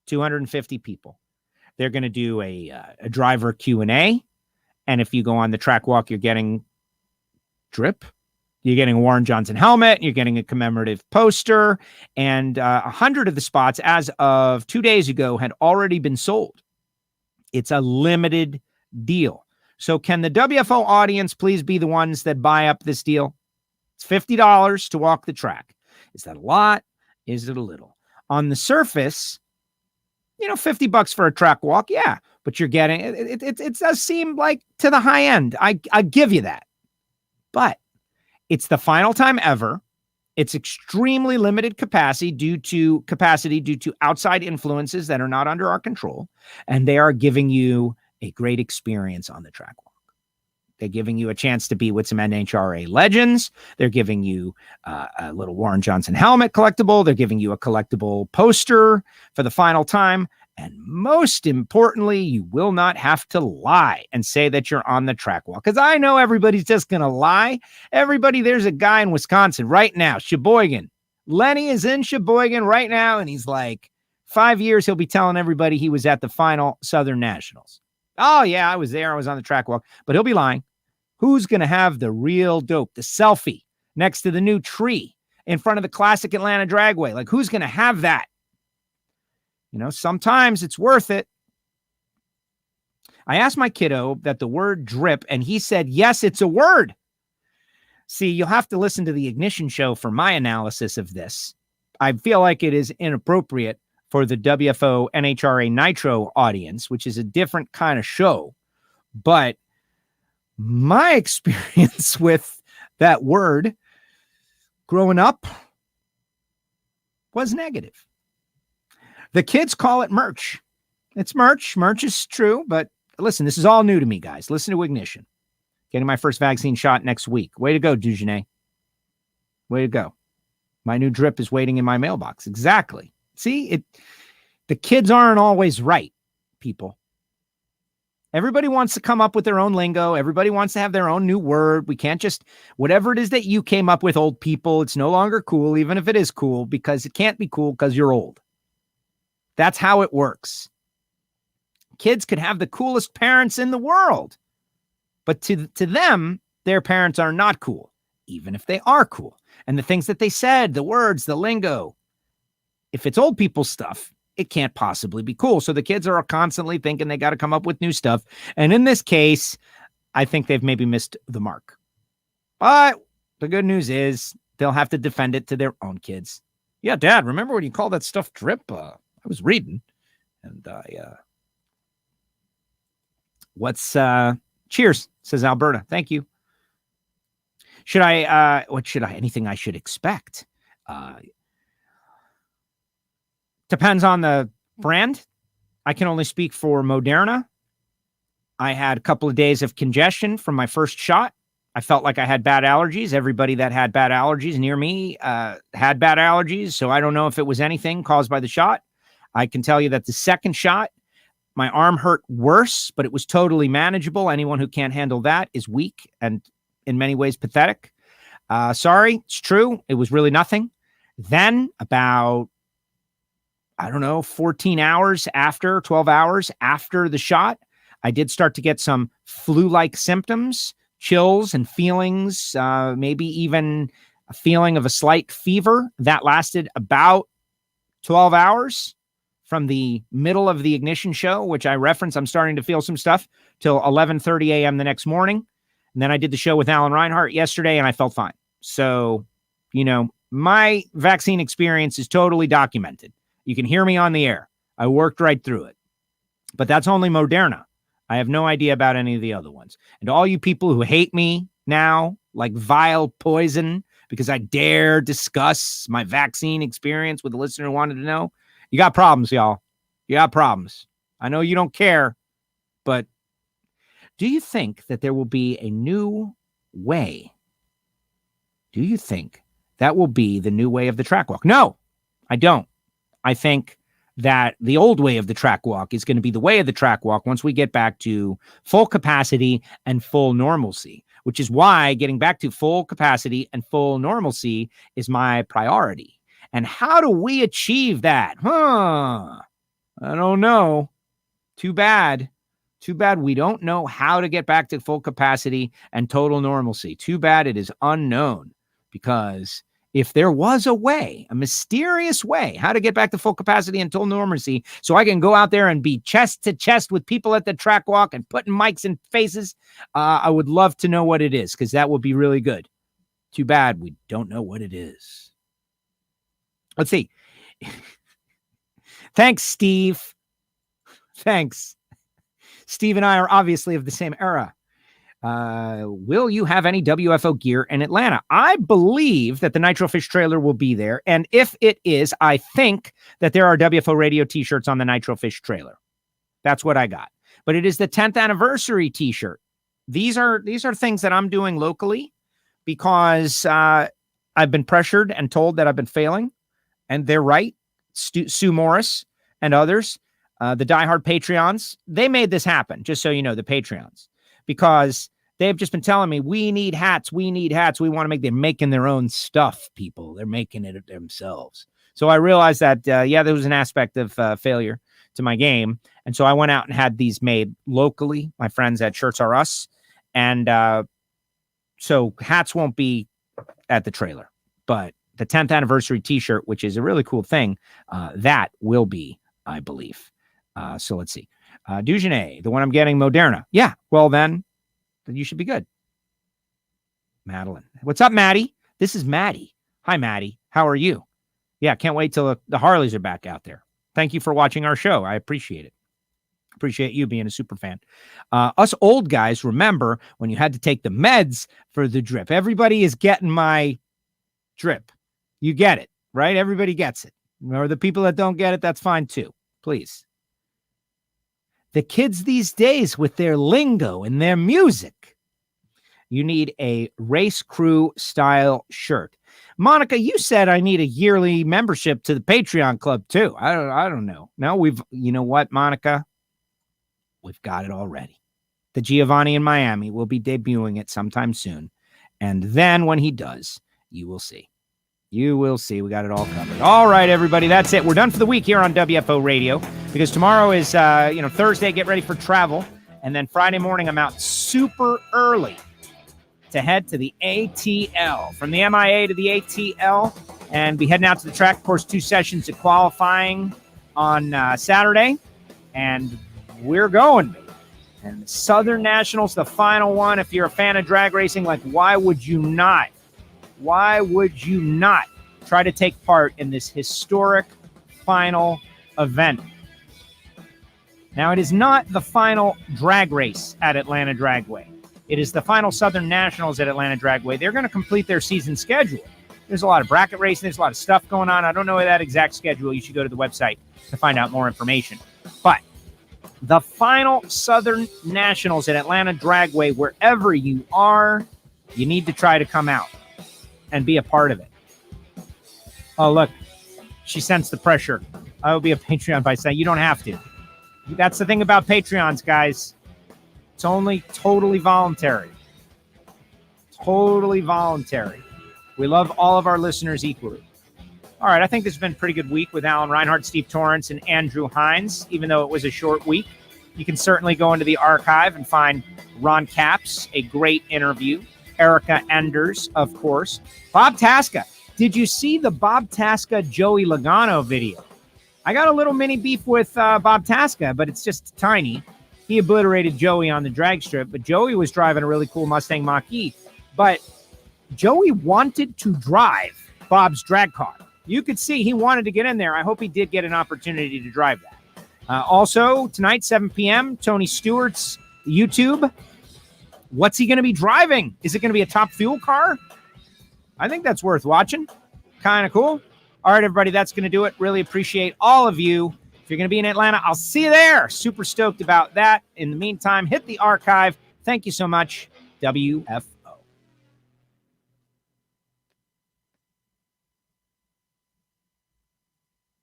250 people. They're going to do a driver Q&A. And if you go on the track walk, you're getting drip. You're getting a Warren Johnson helmet. You're getting a commemorative poster. And 100 of the spots as of 2 days ago had already been sold. It's a limited deal. So can the WFO audience please be the ones that buy up this deal? It's $50 to walk the track. Is that a lot? Is it a little? On the surface, $50 for a track walk. Yeah. But you're getting it does seem like to the high end. I give you that. But it's the final time ever. It's extremely limited capacity due to outside influences that are not under our control. And they are giving you a great experience on the track walk. They're giving you a chance to be with some NHRA legends. They're giving you a little Warren Johnson helmet collectible. They're giving you a collectible poster for the final time. And most importantly, you will not have to lie and say that you're on the track walk. Because I know everybody's just going to lie. Everybody, there's a guy in Wisconsin right now, Sheboygan. Lenny is in Sheboygan right now, and he's like, 5 years, he'll be telling everybody he was at the final Southern Nationals. Oh, yeah, I was there. I was on the track walk. But he'll be lying. Who's going to have the real dope, the selfie next to the new tree in front of the classic Atlanta Dragway? Like, who's going to have that? Sometimes it's worth it. I asked my kiddo that the word drip, and he said, yes, it's a word. See, you'll have to listen to the Ignition show for my analysis of this. I feel like it is inappropriate for the WFO NHRA Nitro audience, which is a different kind of show. But my experience with that word growing up was negative. The kids call it merch. It's merch. Merch is true, but listen, this is all new to me, guys. Listen to Ignition. Getting my first vaccine shot next week. Way to go, Dugenet. Way to go. My new drip is waiting in my mailbox. Exactly. See, the kids aren't always right, people. Everybody wants to come up with their own lingo. Everybody wants to have their own new word. We can't just, whatever it is that you came up with, old people, it's no longer cool, even if it is cool, because it can't be cool because you're old. That's how it works. Kids could have the coolest parents in the world, but to them, their parents are not cool, even if they are cool. And the things that they said, the words, the lingo, if it's old people stuff, it can't possibly be cool. So the kids are constantly thinking they got to come up with new stuff. And in this case, I think they've maybe missed the mark. But the good news is they'll have to defend it to their own kids. Yeah, Dad, remember when you called that stuff drip? I was reading. And cheers, says Alberta. Thank you. Anything I should expect? Depends on the brand. I can only speak for Moderna. I had a couple of days of congestion from my first shot. I felt like I had bad allergies. Everybody that had bad allergies near me had bad allergies. So I don't know if it was anything caused by the shot. I can tell you that the second shot, my arm hurt worse, but it was totally manageable. Anyone who can't handle that is weak and in many ways pathetic. Sorry, it's true. It was really nothing. Then about, 14 hours after, 12 hours after the shot, I did start to get some flu-like symptoms, chills and feelings, maybe even a feeling of a slight fever. That lasted about 12 hours from the middle of the ignition show, which I referenced. I'm starting to feel some stuff till 11:30 a.m. the next morning. And then I did the show with Alan Reinhart yesterday and I felt fine. So, my vaccine experience is totally documented. You can hear me on the air. I worked right through it. But that's only Moderna. I have no idea about any of the other ones. And all you people who hate me now, like vile poison, because I dare discuss my vaccine experience with a listener who wanted to know, you got problems, y'all. You got problems. I know you don't care, but do you think that there will be a new way? Do you think that will be the new way of the track walk? No, I don't. I think that the old way of the track walk is going to be the way of the track walk once we get back to full capacity and full normalcy, which is why getting back to full capacity and full normalcy is my priority. And how do we achieve that? I don't know. Too bad. Too bad we don't know how to get back to full capacity and total normalcy. Too bad it is unknown, because if there was a way, a mysterious way, how to get back to full capacity and total normalcy, so I can go out there and be chest to chest with people at the track walk and putting mics in faces, I would love to know what it is, because that would be really good. Too bad we don't know what it is. Let's see. Thanks, Steve. Thanks. Steve and I are obviously of the same era. Will you have any WFO gear in Atlanta? I believe that the Nitro Fish trailer will be there. And if it is, I think that there are WFO radio t-shirts on the Nitro Fish trailer. That's what I got. But it is the 10th anniversary t-shirt. These are things that I'm doing locally because I've been pressured and told that I've been failing. And they're right. Sue Morris and others, the diehard Patreons, they made this happen, just so you know, the Patreons. Because they've just been telling me, we need hats. We need hats. We want to they're making their own stuff, people. They're making it themselves. So I realized that, there was an aspect of failure to my game. And so I went out and had these made locally, my friends at Shirts R Us. And so hats won't be at the trailer. But the 10th anniversary t-shirt, which is a really cool thing, that will be, I believe. So let's see. Dugenet, the one I'm getting, Moderna. Yeah, well then you should be good. Madeline. What's up, Maddie? This is Maddie. Hi, Maddie. How are you? Yeah, can't wait till the Harleys are back out there. Thank you for watching our show. I appreciate it. Appreciate you being a super fan. Us old guys remember when you had to take the meds for the drip. Everybody is getting my drip. You get it, right? Everybody gets it. Or the people that don't get it, that's fine too. Please. The kids these days with their lingo and their music. You need a race crew style shirt. Monica, you said I need a yearly membership to the Patreon club too. I don't know. No, you know what, Monica? We've got it already. The Giovanni in Miami will be debuting it sometime soon. And then when he does, you will see. You will see. We got it all covered. All right, everybody. That's it. We're done for the week here on WFO Radio, because tomorrow is, Thursday. Get ready for travel. And then Friday morning, I'm out super early to head to the ATL. From the MIA to the ATL, and be heading out to the track. Of course, 2 sessions of qualifying on Saturday, and we're going. And the Southern Nationals, the final one. If you're a fan of drag racing, like, why would you not? Why would you not try to take part in this historic final event? Now, it is not the final drag race at Atlanta Dragway. It is the final Southern Nationals at Atlanta Dragway. They're going to complete their season schedule. There's a lot of bracket racing. There's a lot of stuff going on. I don't know that exact schedule. You should go to the website to find out more information. But the final Southern Nationals at Atlanta Dragway, wherever you are, you need to try to come out and be a part of it. Oh, look, she sensed the pressure. I will be a Patreon by saying you don't have to. That's the thing about Patreons, guys. It's only totally voluntary. Totally voluntary. We love all of our listeners equally. All right, I think this has been a pretty good week with Alan Reinhardt, Steve Torrence, and Andrew Hines. Even though it was a short week, you can certainly go into the archive and find Ron Capps, a great interview. Erica Enders, of course. Bob Tasca. Did you see the Bob Tasca Joey Logano video? I got a little mini beef with Bob Tasca, but it's just tiny. He obliterated Joey on the drag strip, but Joey was driving a really cool Mustang Mach-E. But Joey wanted to drive Bob's drag car. You could see he wanted to get in there. I hope he did get an opportunity to drive that. Also, tonight, 7 p.m., Tony Stewart's YouTube. What's he going to be driving? Is it going to be a Top Fuel car? I think that's worth watching. Kind of cool. All right, everybody, that's going to do it. Really appreciate all of you. If you're going to be in Atlanta, I'll see you there. Super stoked about that. In the meantime, hit the archive. Thank you so much. WFO.